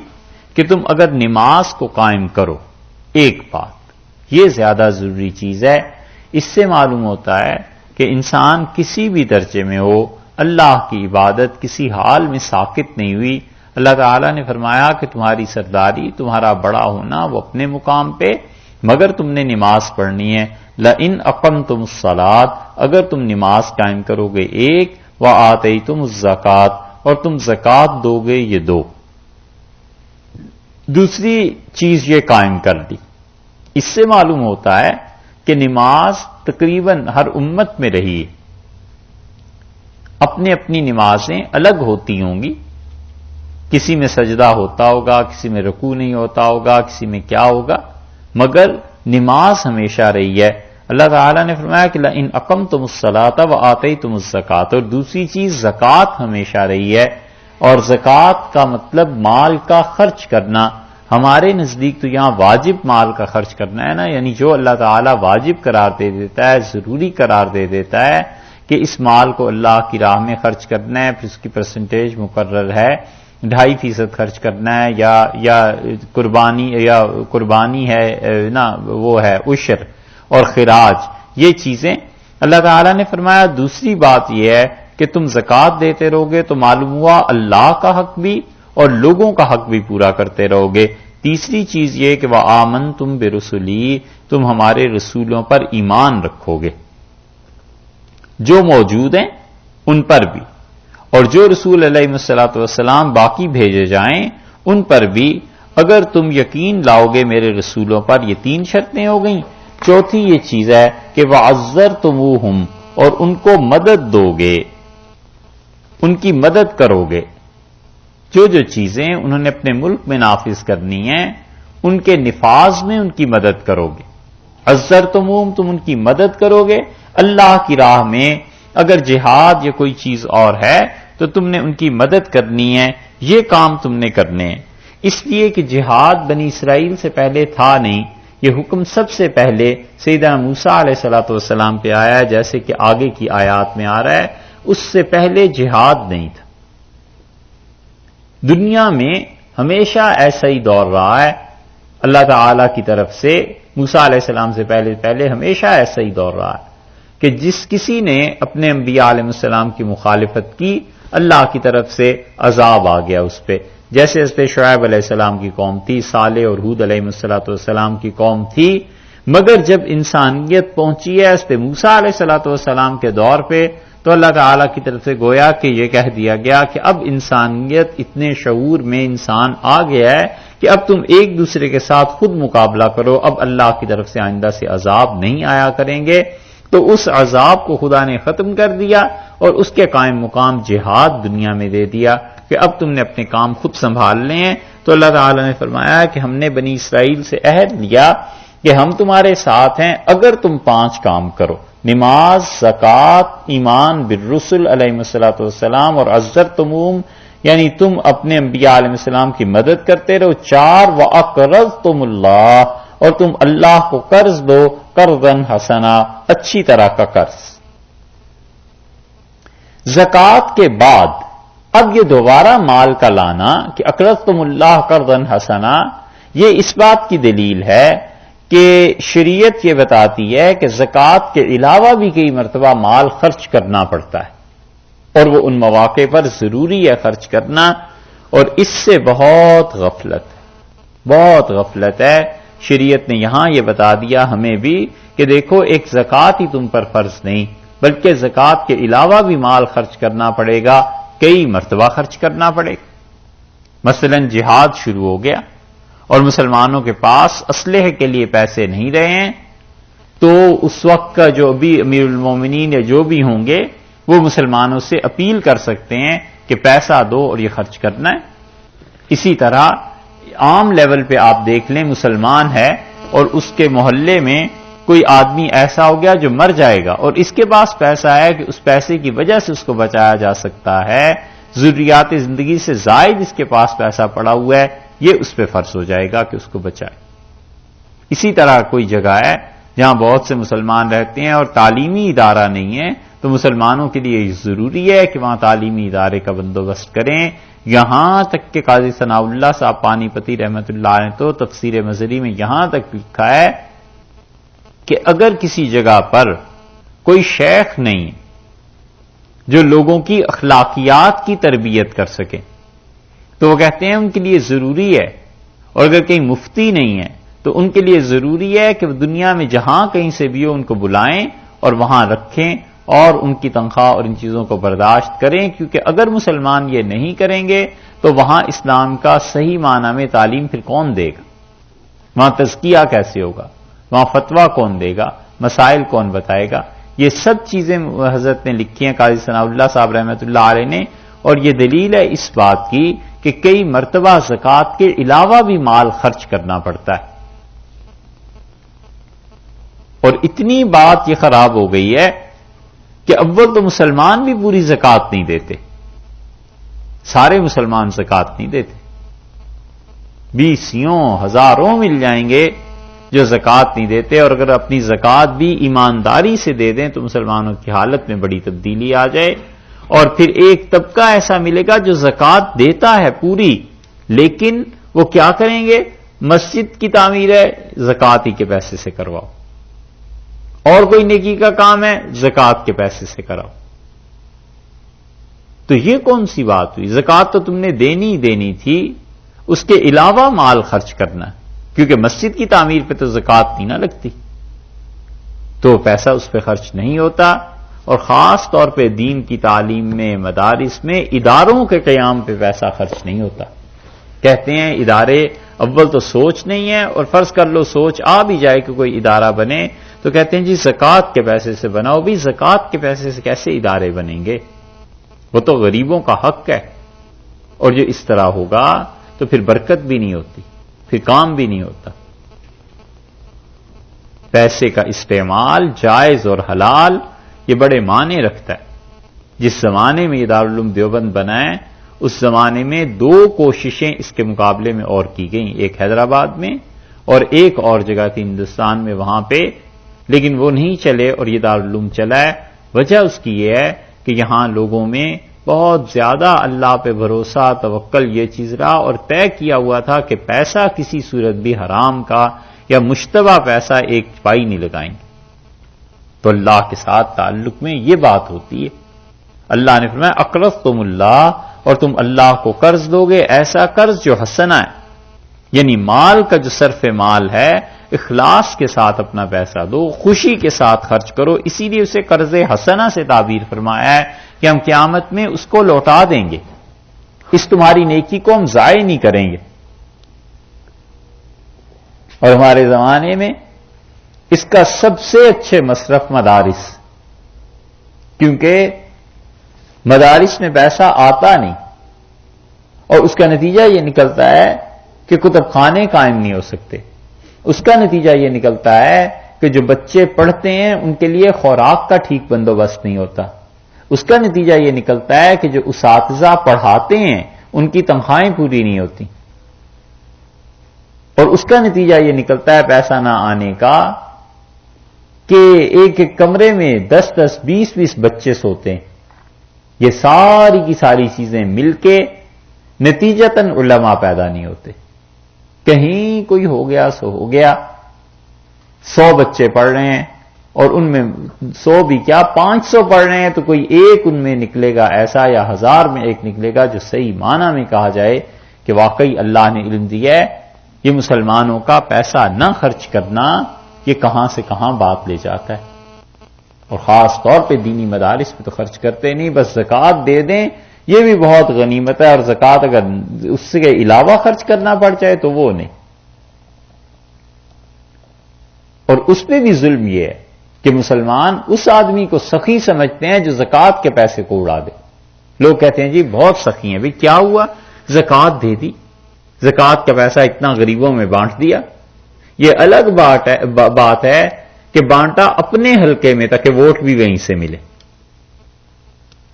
کہ تم اگر نماز کو قائم کرو. ایک بات یہ زیادہ ضروری چیز ہے، اس سے معلوم ہوتا ہے کہ انسان کسی بھی درجے میں ہو، اللہ کی عبادت کسی حال میں ساکت نہیں ہوئی. اللہ تعالیٰ نے فرمایا کہ تمہاری سرداری، تمہارا بڑا ہونا وہ اپنے مقام پہ، مگر تم نے نماز پڑھنی ہے. لئن اقمتم الصلاۃ، اگر تم نماز قائم کرو گے ایک، وآتیتم الزکوٰۃ، اور تم زکوٰۃ دو گے، یہ دو. دوسری چیز یہ قائم کر دی. اس سے معلوم ہوتا ہے کہ نماز تقریباً ہر امت میں رہی ہے. اپنی اپنی نمازیں الگ ہوتی ہوں گی، کسی میں سجدہ ہوتا ہوگا، کسی میں رکوع نہیں ہوتا ہوگا، کسی میں کیا ہوگا، مگر نماز ہمیشہ رہی ہے. اللہ تعالیٰ نے فرمایا کہ لئن اقمتم الصلاۃ وآتیتم الزکوٰۃ، اور دوسری چیز زکوٰۃ ہمیشہ رہی ہے. اور زکوٰۃ کا مطلب مال کا خرچ کرنا. ہمارے نزدیک تو یہاں واجب مال کا خرچ کرنا ہے نا، یعنی جو اللہ تعالیٰ واجب قرار دے دیتا ہے، ضروری قرار دے دیتا ہے کہ اس مال کو اللہ کی راہ میں خرچ کرنا ہے، پھر اس کی پرسنٹیج مقرر ہے، 2.5% خرچ کرنا ہے، یا قربانی ہے نا، وہ ہے عشر اور خراج، یہ چیزیں اللہ تعالیٰ نے فرمایا۔ دوسری بات یہ ہے کہ تم زکوٰۃ دیتے رہو گے تو معلوم ہوا اللہ کا حق بھی اور لوگوں کا حق بھی پورا کرتے رہو گے۔ تیسری چیز یہ کہ وَآمَنْتُمْ بِرُسُلِي، تم ہمارے رسولوں پر ایمان رکھو گے، جو موجود ہیں ان پر بھی، اور جو رسول علیہ الصلوۃ والسلام باقی بھیجے جائیں ان پر بھی اگر تم یقین لاؤ گے میرے رسولوں پر۔ یہ 3 شرطیں ہو گئیں۔ چوتھی یہ چیز ہے کہ وَعَزَّرْتُمُوهُمْ، اور ان کو مدد دو گے، ان کی مدد کرو گے۔ جو چیزیں انہوں نے اپنے ملک میں نافذ کرنی ہیں ان کے نفاذ میں ان کی مدد کرو گے۔ عزرتموہم، تم ان کی مدد کرو گے اللہ کی راہ میں۔ اگر جہاد یا کوئی چیز اور ہے تو تم نے ان کی مدد کرنی ہے، یہ کام تم نے کرنے ہیں۔ اس لیے کہ جہاد بنی اسرائیل سے پہلے تھا نہیں، یہ حکم سب سے پہلے سیدنا موسیٰ علیہ الصلوۃ والسلام پہ آیا ہے، جیسے کہ آگے کی آیات میں آ رہا ہے۔ اس سے پہلے جہاد نہیں تھا۔ دنیا میں ہمیشہ ایسا ہی دور رہا ہے، اللہ تعالی کی طرف سے موسیٰ علیہ السلام سے پہلے ہمیشہ ایسا ہی دور رہا ہے کہ جس کسی نے اپنے انبیاء علیہ السلام کی مخالفت کی، اللہ کی طرف سے عذاب آ گیا اس پہ، جیسے حضرت شعیب علیہ السلام کی قوم تھی، صالح اور ہود علیہ السلام کی قوم تھی۔ مگر جب انسانیت پہنچی ہے حضرت موسیٰ علیہ السلام کے دور پہ، تو اللہ تعالیٰ کی طرف سے گویا کہ یہ کہہ دیا گیا کہ اب انسانیت اتنے شعور میں انسان آ گیا ہے کہ اب تم ایک دوسرے کے ساتھ خود مقابلہ کرو، اب اللہ کی طرف سے آئندہ سے عذاب نہیں آیا کریں گے۔ تو اس عذاب کو خدا نے ختم کر دیا اور اس کے قائم مقام جہاد دنیا میں دے دیا کہ اب تم نے اپنے کام خود سنبھالنے ہیں۔ تو اللہ تعالیٰ نے فرمایا کہ ہم نے بنی اسرائیل سے عہد لیا کہ ہم تمہارے ساتھ ہیں اگر تم 5 کام کرو، نماز، زکوٰۃ، ایمان بالرسل علیہ الصلوۃ والسلام، اور عزرتموہم یعنی تم اپنے انبیاء علیہ السلام کی مدد کرتے رہو۔ 4 وَأَقْرَضْتُمُ اللَّهَ، اور تم اللہ کو قرض دو، قرضاً حسنا، اچھی طرح کا قرض۔ زکوٰۃ کے بعد اب یہ دوبارہ مال کا لانا کہ اقرضتم اللہ قرضاً حسنا، یہ اس بات کی دلیل ہے کہ شریعت یہ بتاتی ہے کہ زکوٰۃ کے علاوہ بھی کئی مرتبہ مال خرچ کرنا پڑتا ہے، اور وہ ان مواقع پر ضروری ہے خرچ کرنا، اور اس سے بہت غفلت ہے۔ شریعت نے یہاں یہ بتا دیا ہمیں بھی کہ دیکھو ایک زکوٰۃ ہی تم پر فرض نہیں بلکہ زکوٰۃ کے علاوہ بھی مال خرچ کرنا پڑے گا، کئی مرتبہ خرچ کرنا پڑے گا۔ مثلا جہاد شروع ہو گیا اور مسلمانوں کے پاس اسلحے کے لیے پیسے نہیں رہے ہیں، تو اس وقت کا جو بھی امیر المومنین یا جو بھی ہوں گے وہ مسلمانوں سے اپیل کر سکتے ہیں کہ پیسہ دو اور یہ خرچ کرنا ہے۔ اسی طرح عام لیول پہ آپ دیکھ لیں، مسلمان ہے اور اس کے محلے میں کوئی آدمی ایسا ہو گیا جو مر جائے گا اور اس کے پاس پیسہ ہے کہ اس پیسے کی وجہ سے اس کو بچایا جا سکتا ہے، ضروریات زندگی سے زائد اس کے پاس پیسہ پڑا ہوا ہے، یہ اس پہ فرض ہو جائے گا کہ اس کو بچائے۔ اسی طرح کوئی جگہ ہے جہاں بہت سے مسلمان رہتے ہیں اور تعلیمی ادارہ نہیں ہے، تو مسلمانوں کے لیے ضروری ہے کہ وہاں تعلیمی ادارے کا بندوبست کریں۔ یہاں تک کہ قاضی ثناء اللہ صاحب پانی پتی رحمۃ اللہ علیہ تو تفسیر مظہری میں یہاں تک لکھا ہے کہ اگر کسی جگہ پر کوئی شیخ نہیں جو لوگوں کی اخلاقیات کی تربیت کر سکے تو وہ کہتے ہیں ان کے لیے ضروری ہے، اور اگر کہیں مفتی نہیں ہے تو ان کے لیے ضروری ہے کہ وہ دنیا میں جہاں کہیں سے بھی ہو ان کو بلائیں اور وہاں رکھیں اور ان کی تنخواہ اور ان چیزوں کو برداشت کریں، کیونکہ اگر مسلمان یہ نہیں کریں گے تو وہاں اسلام کا صحیح معنی میں تعلیم پھر کون دے گا، وہاں تزکیہ کیسے ہوگا، وہاں فتویٰ کون دے گا، مسائل کون بتائے گا۔ یہ سب چیزیں حضرت نے لکھی ہیں قاضی ثناء اللہ صاحب رحمۃ اللہ علیہ نے، اور یہ دلیل ہے اس بات کی کہ کئی مرتبہ زکوٰۃ کے علاوہ بھی مال خرچ کرنا پڑتا ہے۔ اور اتنی بات یہ خراب ہو گئی ہے کہ اول تو مسلمان بھی پوری زکوٰۃ نہیں دیتے، سارے مسلمان زکوٰۃ نہیں دیتے، 20 ہزاروں مل جائیں گے جو زکوٰۃ نہیں دیتے، اور اگر اپنی زکوٰۃ بھی ایمانداری سے دے دیں تو مسلمانوں کی حالت میں بڑی تبدیلی آ جائے۔ اور پھر ایک طبقہ ایسا ملے گا جو زکوٰۃ دیتا ہے پوری، لیکن وہ کیا کریں گے؟ مسجد کی تعمیر ہے، زکوٰۃ ہی کے پیسے سے کرواؤ، اور کوئی نیکی کا کام ہے، زکوٰۃ کے پیسے سے کراؤ۔ تو یہ کون سی بات ہوئی؟ زکوٰۃ تو تم نے دینی تھی، اس کے علاوہ مال خرچ کرنا، کیونکہ مسجد کی تعمیر پہ تو زکوٰۃ نہیں نہ لگتی، تو پیسہ اس پہ خرچ نہیں ہوتا۔ اور خاص طور پہ دین کی تعلیم میں، مدارس میں، اداروں کے قیام پہ پیسہ خرچ نہیں ہوتا۔ کہتے ہیں ادارے اول تو سوچ نہیں ہے، اور فرض کر لو سوچ آ بھی جائے کہ کوئی ادارہ بنے تو کہتے ہیں جی زکوٰۃ کے پیسے سے بناؤ۔ بھی زکوٰۃ کے پیسے سے کیسے ادارے بنیں گے؟ وہ تو غریبوں کا حق ہے، اور جو اس طرح ہوگا تو پھر برکت بھی نہیں ہوتی، پھر کام بھی نہیں ہوتا۔ پیسے کا استعمال جائز اور حلال یہ بڑے معنی رکھتا ہے۔ جس زمانے میں یہ دارالعلوم دیوبند بنا ہے، اس زمانے میں 2 کوششیں اس کے مقابلے میں اور کی گئیں، ایک حیدرآباد میں اور ایک اور جگہ تھی ہندوستان میں، وہاں پہ، لیکن وہ نہیں چلے اور یہ دارالعلوم چلا ہے۔ وجہ اس کی یہ ہے کہ یہاں لوگوں میں بہت زیادہ اللہ پہ بھروسہ، توکل یہ چیز رہا، اور طے کیا ہوا تھا کہ پیسہ کسی صورت بھی حرام کا یا مشتبہ پیسہ ایک پائی نہیں لگائیں گے۔ تو اللہ کے ساتھ تعلق میں یہ بات ہوتی ہے۔ اللہ نے فرمایا اقرضتم اللہ، اور تم اللہ کو قرض دو گے، ایسا قرض جو حسنہ ہے، یعنی مال کا جو صرف مال ہے، اخلاص کے ساتھ اپنا پیسہ دو، خوشی کے ساتھ خرچ کرو۔ اسی لیے اسے قرض حسنہ سے تعبیر فرمایا ہے کہ ہم قیامت میں اس کو لوٹا دیں گے، اس تمہاری نیکی کو ہم ضائع نہیں کریں گے۔ اور ہمارے زمانے میں اس کا سب سے اچھے مصرف مدارس، کیونکہ مدارس میں پیسہ آتا نہیں، اور اس کا نتیجہ یہ نکلتا ہے کہ کتب خانے قائم نہیں ہو سکتے۔ اس کا نتیجہ یہ نکلتا ہے کہ جو بچے پڑھتے ہیں ان کے لیے خوراک کا ٹھیک بندوبست نہیں ہوتا۔ اس کا نتیجہ یہ نکلتا ہے کہ جو اساتذہ پڑھاتے ہیں ان کی تنخواہیں پوری نہیں ہوتی، اور اس کا نتیجہ یہ نکلتا ہے پیسہ نہ آنے کا کہ ایک ایک کمرے میں 10-10 20-20 بچے سوتے ہیں۔ یہ ساری کی ساری چیزیں مل کے نتیجتاً علماء پیدا نہیں ہوتے۔ کہیں کوئی ہو گیا سو ہو گیا، 100 بچے پڑھ رہے ہیں، اور ان میں 100 بھی کیا 500 پڑھ رہے ہیں، تو کوئی ایک ان میں نکلے گا ایسا، یا 1000 میں ایک نکلے گا جو صحیح معنی میں کہا جائے کہ واقعی اللہ نے علم دیا ہے۔ یہ مسلمانوں کا پیسہ نہ خرچ کرنا یہ کہاں سے کہاں بات لے جاتا ہے، اور خاص طور پہ دینی مدارس پہ تو خرچ کرتے نہیں، بس زکوٰۃ دے دیں یہ بھی بہت غنیمت ہے، اور زکوٰۃ اگر اس سے علاوہ خرچ کرنا پڑ جائے تو وہ نہیں۔ اور اس پہ بھی ظلم یہ ہے کہ مسلمان اس آدمی کو سخی سمجھتے ہیں جو زکوٰۃ کے پیسے کو اڑا دے۔ لوگ کہتے ہیں جی بہت سخی ہیں، بھئی کیا ہوا، زکوٰۃ دے دی، زکوٰۃ کا پیسہ اتنا غریبوں میں بانٹ دیا۔ یہ الگ بات ہے کہ بانٹا اپنے حلقے میں تاکہ ووٹ بھی وہیں سے ملے،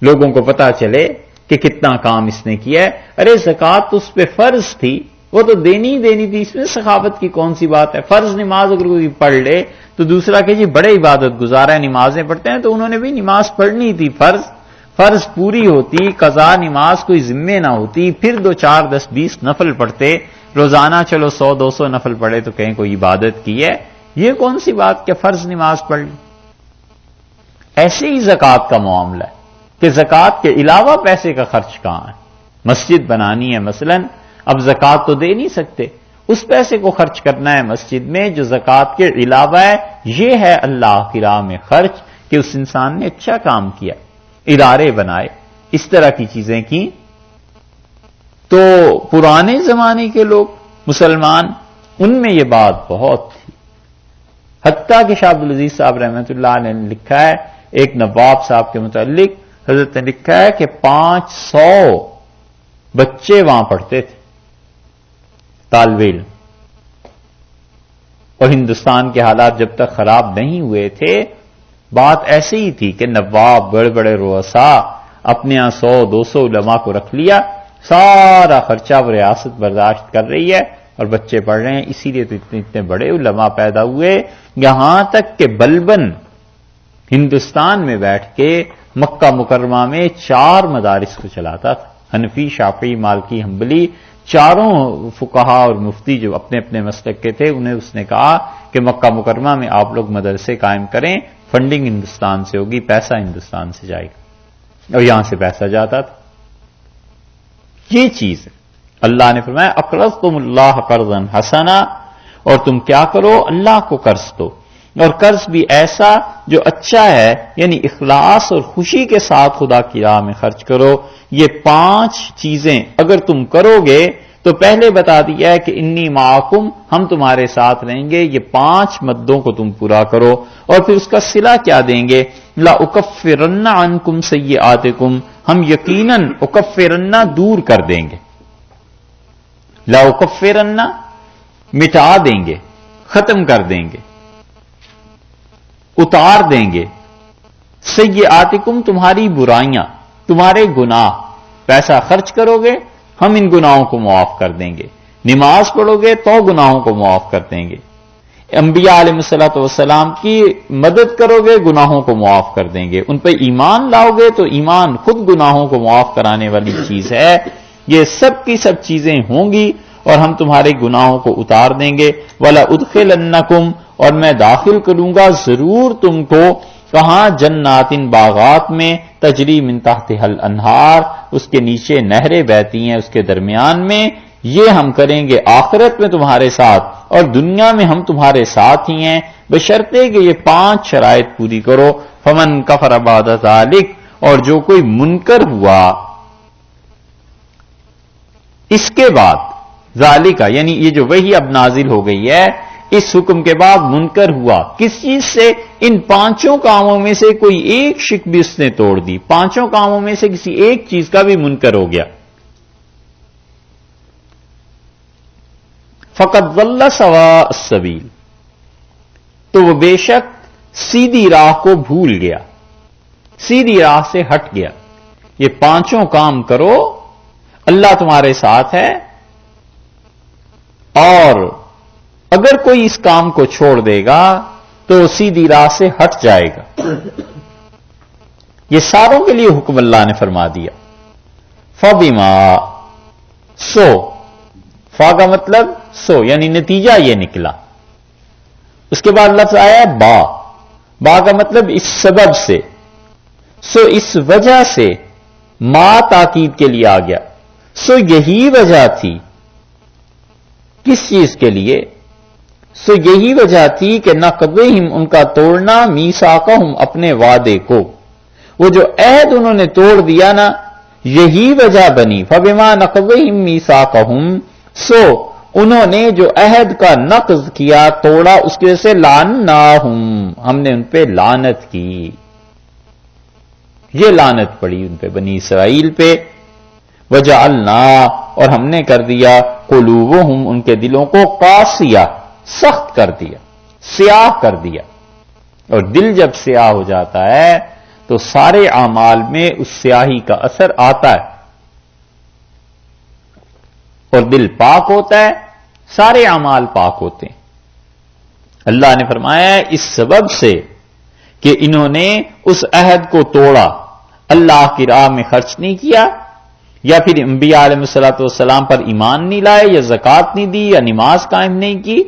لوگوں کو پتا چلے کہ کتنا کام اس نے کیا ہے۔ ارے زکوٰۃ تو اس پہ فرض تھی، وہ تو دینی تھی، اس میں سخاوت کی کون سی بات ہے؟ فرض نماز اگر کوئی پڑھ لے تو دوسرا کہ جی بڑے عبادت گزار ہیں، نمازیں پڑھتے ہیں، تو انہوں نے بھی نماز پڑھنی تھی، فرض پوری ہوتی، قضا نماز کوئی ذمے نہ ہوتی، پھر 2 4 10 20 نفل پڑھتے روزانہ، چلو 100 200 نفل پڑھے تو کہیں کوئی عبادت کی ہے۔ یہ کون سی بات کہ فرض نماز پڑھ لی؟ ایسے ہی زکوٰۃ کا معاملہ ہے کہ زکوٰۃ کے علاوہ پیسے کا خرچ کہاں ہے؟ مسجد بنانی ہے مثلا، اب زکوٰۃ تو دے نہیں سکتے، اس پیسے کو خرچ کرنا ہے مسجد میں جو زکوٰۃ کے علاوہ ہے۔ یہ ہے اللہ کی راہ میں خرچ کہ اس انسان نے اچھا کام کیا، ادارے بنائے، اس طرح کی چیزیں کی۔ تو پرانے زمانے کے لوگ مسلمان، ان میں یہ بات بہت تھی، حتیٰ کہ شاہ عبدالعزیز صاحب رحمۃ اللہ علیہ نے لکھا ہے ایک نواب صاحب کے متعلق، حضرت نے لکھا ہے کہ 500 بچے وہاں پڑھتے تھے، طالب علم، اور ہندوستان کے حالات جب تک خراب نہیں ہوئے تھے بات ایسی ہی تھی کہ نواب بڑے بڑے رؤساء اپنے یہاں 100 200 علماء کو رکھ لیا، سارا خرچہ وہ ریاست برداشت کر رہی ہے، اور بچے پڑھ رہے ہیں، اسی لیے تو اتنے بڑے علماء پیدا ہوئے، یہاں تک کہ بلبن ہندوستان میں بیٹھ کے مکہ مکرمہ میں 4 مدارس کو چلاتا تھا، حنفی، شافعی، مالکی، حنبلی، چاروں فقہا اور مفتی جو اپنے اپنے مسلک کے تھے، انہیں اس نے کہا کہ مکہ مکرمہ میں آپ لوگ مدرسے قائم کریں، فنڈنگ ہندوستان سے ہوگی، پیسہ ہندوستان سے جائے گا، اور یہاں سے پیسہ جاتا تھا۔ یہ چیز ہے، اللہ نے فرمایا اقرضتم اللہ قرضا حسنا، اور تم کیا کرو، اللہ کو قرض دو، اور قرض بھی ایسا جو اچھا ہے، یعنی اخلاص اور خوشی کے ساتھ خدا کی راہ میں خرچ کرو۔ یہ 5 چیزیں اگر تم کرو گے تو پہلے بتا دیا ہے کہ انی معکم، ہم تمہارے ساتھ رہیں گے، یہ 5 مدوں کو تم پورا کرو، اور پھر اس کا صلہ کیا دیں گے، لا اکفرن عنکم سیئاتکم، ہم یقیناً اکفرن دور کر دیں گے، لا اکفرن مٹا دیں گے، ختم کر دیں گے، اتار دیں گے، سیئاتکم تمہاری برائیاں، تمہارے گناہ، پیسہ خرچ کرو گے ہم ان گناہوں کو معاف کر دیں گے، نماز پڑھو گے تو گناہوں کو معاف کر دیں گے، انبیاء علیہ الصلوۃ والسلام کی مدد کرو گے گناہوں کو معاف کر دیں گے، ان پہ ایمان لاؤ گے تو ایمان خود گناہوں کو معاف کرانے والی چیز ہے، یہ سب کی سب چیزیں ہوں گی، اور ہم تمہارے گناہوں کو اتار دیں گے، وَلَا أُدْخِلَنَّكُمْ، اور میں داخل کروں گا ضرور تم کو، کہاں، جنات باغات میں، تجری من تحتها الانہار، اس کے نیچے نہریں بہتی ہیں، اس کے درمیان میں، یہ ہم کریں گے آخرت میں تمہارے ساتھ، اور دنیا میں ہم تمہارے ساتھ ہی ہیں، بشرطے کہ یہ 5 شرائط پوری کرو۔ فمن کفر بعد ذلک، اور جو کوئی منکر ہوا اس کے بعد، ذالکہ یعنی یہ جو وحی اب نازل ہو گئی ہے، اس حکم کے بعد منکر ہوا کس چیز سے، ان 5 کاموں میں سے کوئی ایک شک بھی اس نے توڑ دی، 5 کاموں میں سے کسی ایک چیز کا بھی منکر ہو گیا، فقد ضل سواء السبیل، تو وہ بے شک سیدھی راہ کو بھول گیا، سیدھی راہ سے ہٹ گیا۔ یہ 5 کام کرو، اللہ تمہارے ساتھ ہے، اور اگر کوئی اس کام کو چھوڑ دے گا تو سیدھی راہ سے ہٹ جائے گا۔ یہ ساروں کے لیے حکم اللہ نے فرما دیا۔ فبما، سو، فا کا مطلب سو یعنی نتیجہ یہ نکلا، اس کے بعد لفظ آیا با، با کا مطلب اس سبب سے، سو اس وجہ سے، ما تاکید کے لیے آ گیا، سو یہی وجہ تھی، کس چیز کے لیے، سو یہی وجہ تھی کہ نقضہم، ان کا توڑنا، میثاقہم، اپنے وعدے کو، وہ جو عہد انہوں نے توڑ دیا نا، یہی وجہ بنی، فبما نقضہم میثاقہم، سو انہوں نے جو عہد کا نقض کیا، توڑا، اس کی وجہ سے لعناہم، ہم نے ان پہ لعنت کی، یہ لعنت پڑی ان پہ، بنی اسرائیل پہ، وجعلنا، اور ہم نے کر دیا، قلوبہم، ان کے دلوں کو، قاسیہ، سخت کر دیا، سیاہ کر دیا، اور دل جب سیاہ ہو جاتا ہے تو سارے اعمال میں اس سیاہی کا اثر آتا ہے، اور دل پاک ہوتا ہے، سارے اعمال پاک ہوتے ہیں۔ اللہ نے فرمایا اس سبب سے کہ انہوں نے اس عہد کو توڑا، اللہ کی راہ میں خرچ نہیں کیا، یا پھر انبیاء علیہ الصلوۃ والسلام پر ایمان نہیں لائے، یا زکوٰۃ نہیں دی، یا نماز قائم نہیں کی،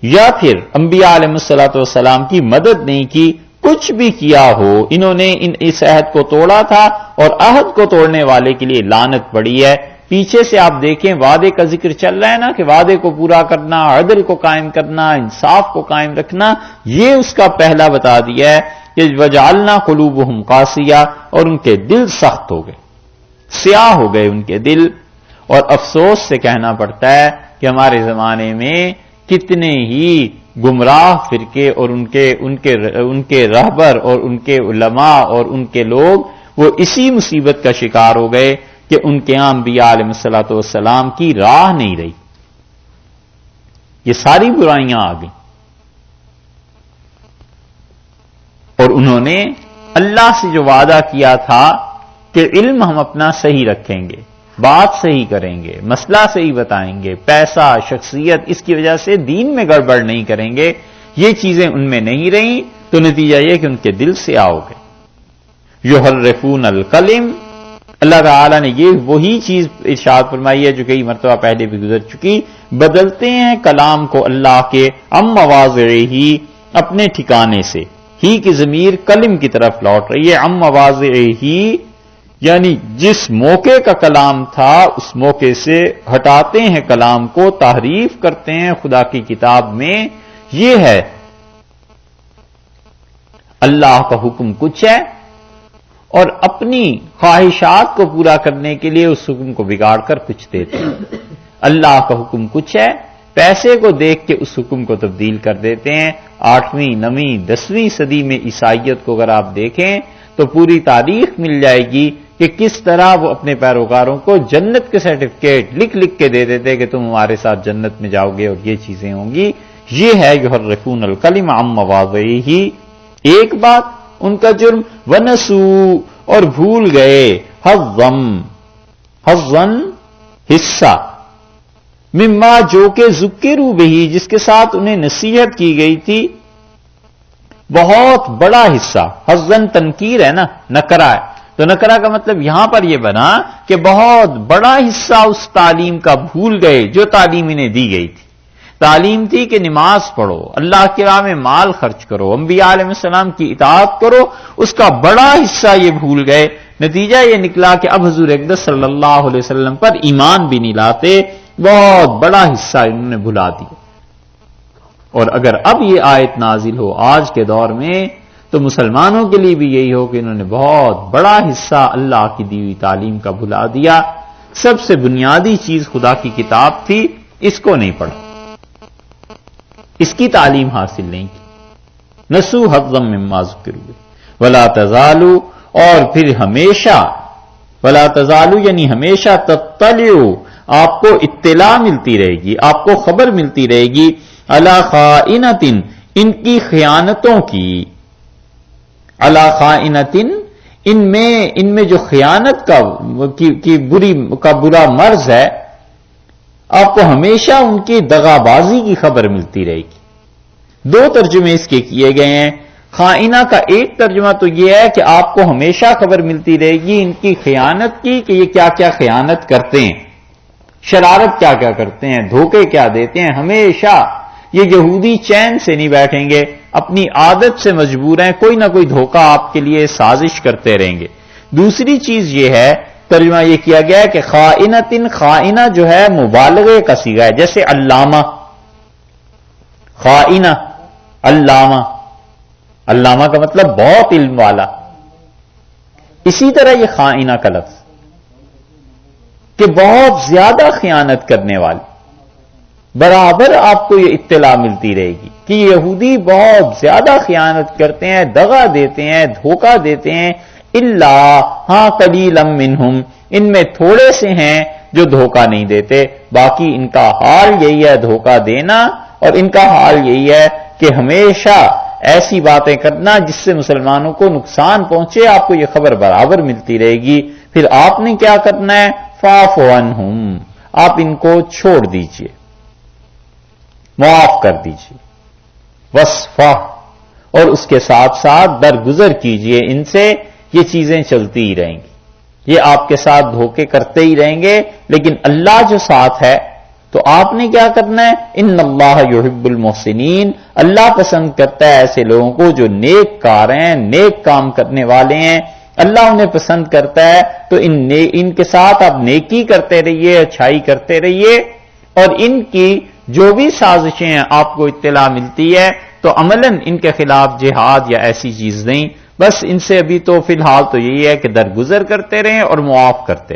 یا پھر انبیاء علیہ الصلوۃ والسلام کی مدد نہیں کی، کچھ بھی کیا ہو، انہوں نے اس عہد کو توڑا تھا، اور عہد کو توڑنے والے کے لیے لعنت پڑی ہے۔ پیچھے سے آپ دیکھیں وعدے کا ذکر چل رہا ہے نا، کہ وعدے کو پورا کرنا، عدل کو قائم کرنا، انصاف کو قائم رکھنا، یہ اس کا پہلا بتا دیا ہے کہ وجعلنا قلوبہم قاسیہ، اور ان کے دل سخت ہو گئے، سیاہ ہو گئے ان کے دل۔ اور افسوس سے کہنا پڑتا ہے کہ ہمارے زمانے میں کتنے ہی گمراہ فرقے اور ان کے رہبر اور ان کے علماء اور ان کے لوگ، وہ اسی مصیبت کا شکار ہو گئے کہ ان کے یہاں انبیاء علیہ الصلوۃ والسلام کی راہ نہیں رہی، یہ ساری برائیاں آ گئیں، اور انہوں نے اللہ سے جو وعدہ کیا تھا کہ علم ہم اپنا صحیح رکھیں گے، بات صحیح کریں گے، مسئلہ صحیح بتائیں گے، پیسہ، شخصیت، اس کی وجہ سے دین میں گڑبڑ نہیں کریں گے، یہ چیزیں ان میں نہیں رہیں تو نتیجہ یہ کہ ان کے دل سے آؤ گے۔ یحرفون الکلم، اللہ تعالیٰ نے یہ وہی چیز ارشاد فرمائی ہے جو کئی مرتبہ پہلے بھی گزر چکی، بدلتے ہیں کلام کو اللہ کے ام مواضعہ، اپنے ٹھکانے سے، ہی کی ضمیر کلم کی طرف لوٹ رہی ہے، ام مواضعہ یعنی جس موقع کا کلام تھا اس موقع سے ہٹاتے ہیں کلام کو، تحریف کرتے ہیں خدا کی کتاب میں۔ یہ ہے اللہ کا حکم کچھ ہے اور اپنی خواہشات کو پورا کرنے کے لیے اس حکم کو بگاڑ کر کچھ دیتے ہیں۔ اللہ کا حکم کچھ ہے، پیسے کو دیکھ کے اس حکم کو تبدیل کر دیتے ہیں۔ 8ویں، 9ویں، 10ویں صدی میں عیسائیت کو اگر آپ دیکھیں تو پوری تاریخ مل جائے گی کہ کس طرح وہ اپنے پیروکاروں کو جنت کے سرٹیفکیٹ لکھ لکھ کے دے دیتے کہ تم ہمارے ساتھ جنت میں جاؤ گے اور یہ چیزیں ہوں گی۔ یہ ہے یحرفون الکلم عن مواضعہ۔ ایک بات ان کا جرم، ونسوا، اور بھول گئے، حظًا حصہ، مما جو کہ ذکروا بہ جس کے ساتھ انہیں نصیحت کی گئی تھی، بہت بڑا حصہ۔ حظً تنکیر ہے نا، نکرہ ہے، تو نکرہ کا مطلب یہاں پر یہ بنا کہ بہت بڑا حصہ اس تعلیم کا بھول گئے جو تعلیم انہیں دی گئی تھی۔ تعلیم تھی کہ نماز پڑھو، اللہ کی راہ میں مال خرچ کرو، انبیاء علیہ السلام کی اطاعت کرو، اس کا بڑا حصہ یہ بھول گئے۔ نتیجہ یہ نکلا کہ اب حضور اقدس صلی اللہ علیہ وسلم پر ایمان بھی نہیں لاتے، بہت بڑا حصہ انہوں نے بھلا دیا۔ اور اگر اب یہ آیت نازل ہو آج کے دور میں تو مسلمانوں کے لیے بھی یہی ہو کہ انہوں نے بہت بڑا حصہ اللہ کی دی ہوئی تعلیم کا بھلا دیا۔ سب سے بنیادی چیز خدا کی کتاب تھی، اس کو نہیں پڑھا، اس کی تعلیم حاصل نہیں کی۔ نسوا حظًا مما ذکروا ولا تزالوا، اور پھر ہمیشہ، ولا تزالوا یعنی ہمیشہ، تطلعوا آپ کو اطلاع ملتی رہے گی، آپ کو خبر ملتی رہے گی، علی خائنۃ ان کی خیانتوں کی، علی خائنۃ ان میں جو خیانت کا برا مرض ہے، آپ کو ہمیشہ ان کی دغا بازی کی خبر ملتی رہے گی۔ دو ترجمے اس کے کیے گئے ہیں۔ خائنہ کا ایک ترجمہ تو یہ ہے کہ آپ کو ہمیشہ خبر ملتی رہے گی ان کی خیانت کی، کہ یہ کیا کیا خیانت کرتے ہیں، شرارت کیا کیا کرتے ہیں، دھوکے کیا دیتے ہیں۔ ہمیشہ یہ یہودی چین سے نہیں بیٹھیں گے، اپنی عادت سے مجبور ہیں، کوئی نہ کوئی دھوکہ آپ کے لیے سازش کرتے رہیں گے۔ دوسری چیز یہ ہے، ترجمہ یہ کیا گیا ہے کہ خائنۃ، خائنہ جو ہے مبالغے کا صیغہ ہے، جیسے علامہ، خائنہ، علامہ، علامہ کا مطلب بہت علم والا، اسی طرح یہ خائنہ کا لفظ کہ بہت زیادہ خیانت کرنے والی، برابر آپ کو یہ اطلاع ملتی رہے گی کہ یہودی بہت زیادہ خیانت کرتے ہیں، دغا دیتے ہیں، دھوکہ دیتے ہیں، الا ہاں قلیلا منہم، ان میں تھوڑے سے ہیں جو دھوکہ نہیں دیتے، باقی ان کا حال یہی ہے دھوکہ دینا، اور ان کا حال یہی ہے کہ ہمیشہ ایسی باتیں کرنا جس سے مسلمانوں کو نقصان پہنچے۔ آپ کو یہ خبر برابر ملتی رہے گی، پھر آپ نے کیا کرنا ہے، فاعف عنہم، آپ ان کو چھوڑ دیجئے، معاف کر دیجئے، وصفح، اور اس کے ساتھ ساتھ درگزر کیجئے ان سے، یہ چیزیں چلتی ہی رہیں گی، یہ آپ کے ساتھ دھوکے کرتے ہی رہیں گے، لیکن اللہ جو ساتھ ہے تو آپ نے کیا کرنا ہے، ان اللہ یحب المحسنین، اللہ پسند کرتا ہے ایسے لوگوں کو جو نیک کار ہیں، نیک کام کرنے والے ہیں، اللہ انہیں پسند کرتا ہے، تو ان کے ساتھ آپ نیکی کرتے رہیے، اچھائی کرتے رہیے، اور ان کی جو بھی سازشیں ہیں آپ کو اطلاع ملتی ہے تو عملاً ان کے خلاف جہاد یا ایسی چیز نہیں، بس ان سے ابھی تو فی الحال تو یہی ہے کہ درگزر کرتے رہیں اور معاف کرتے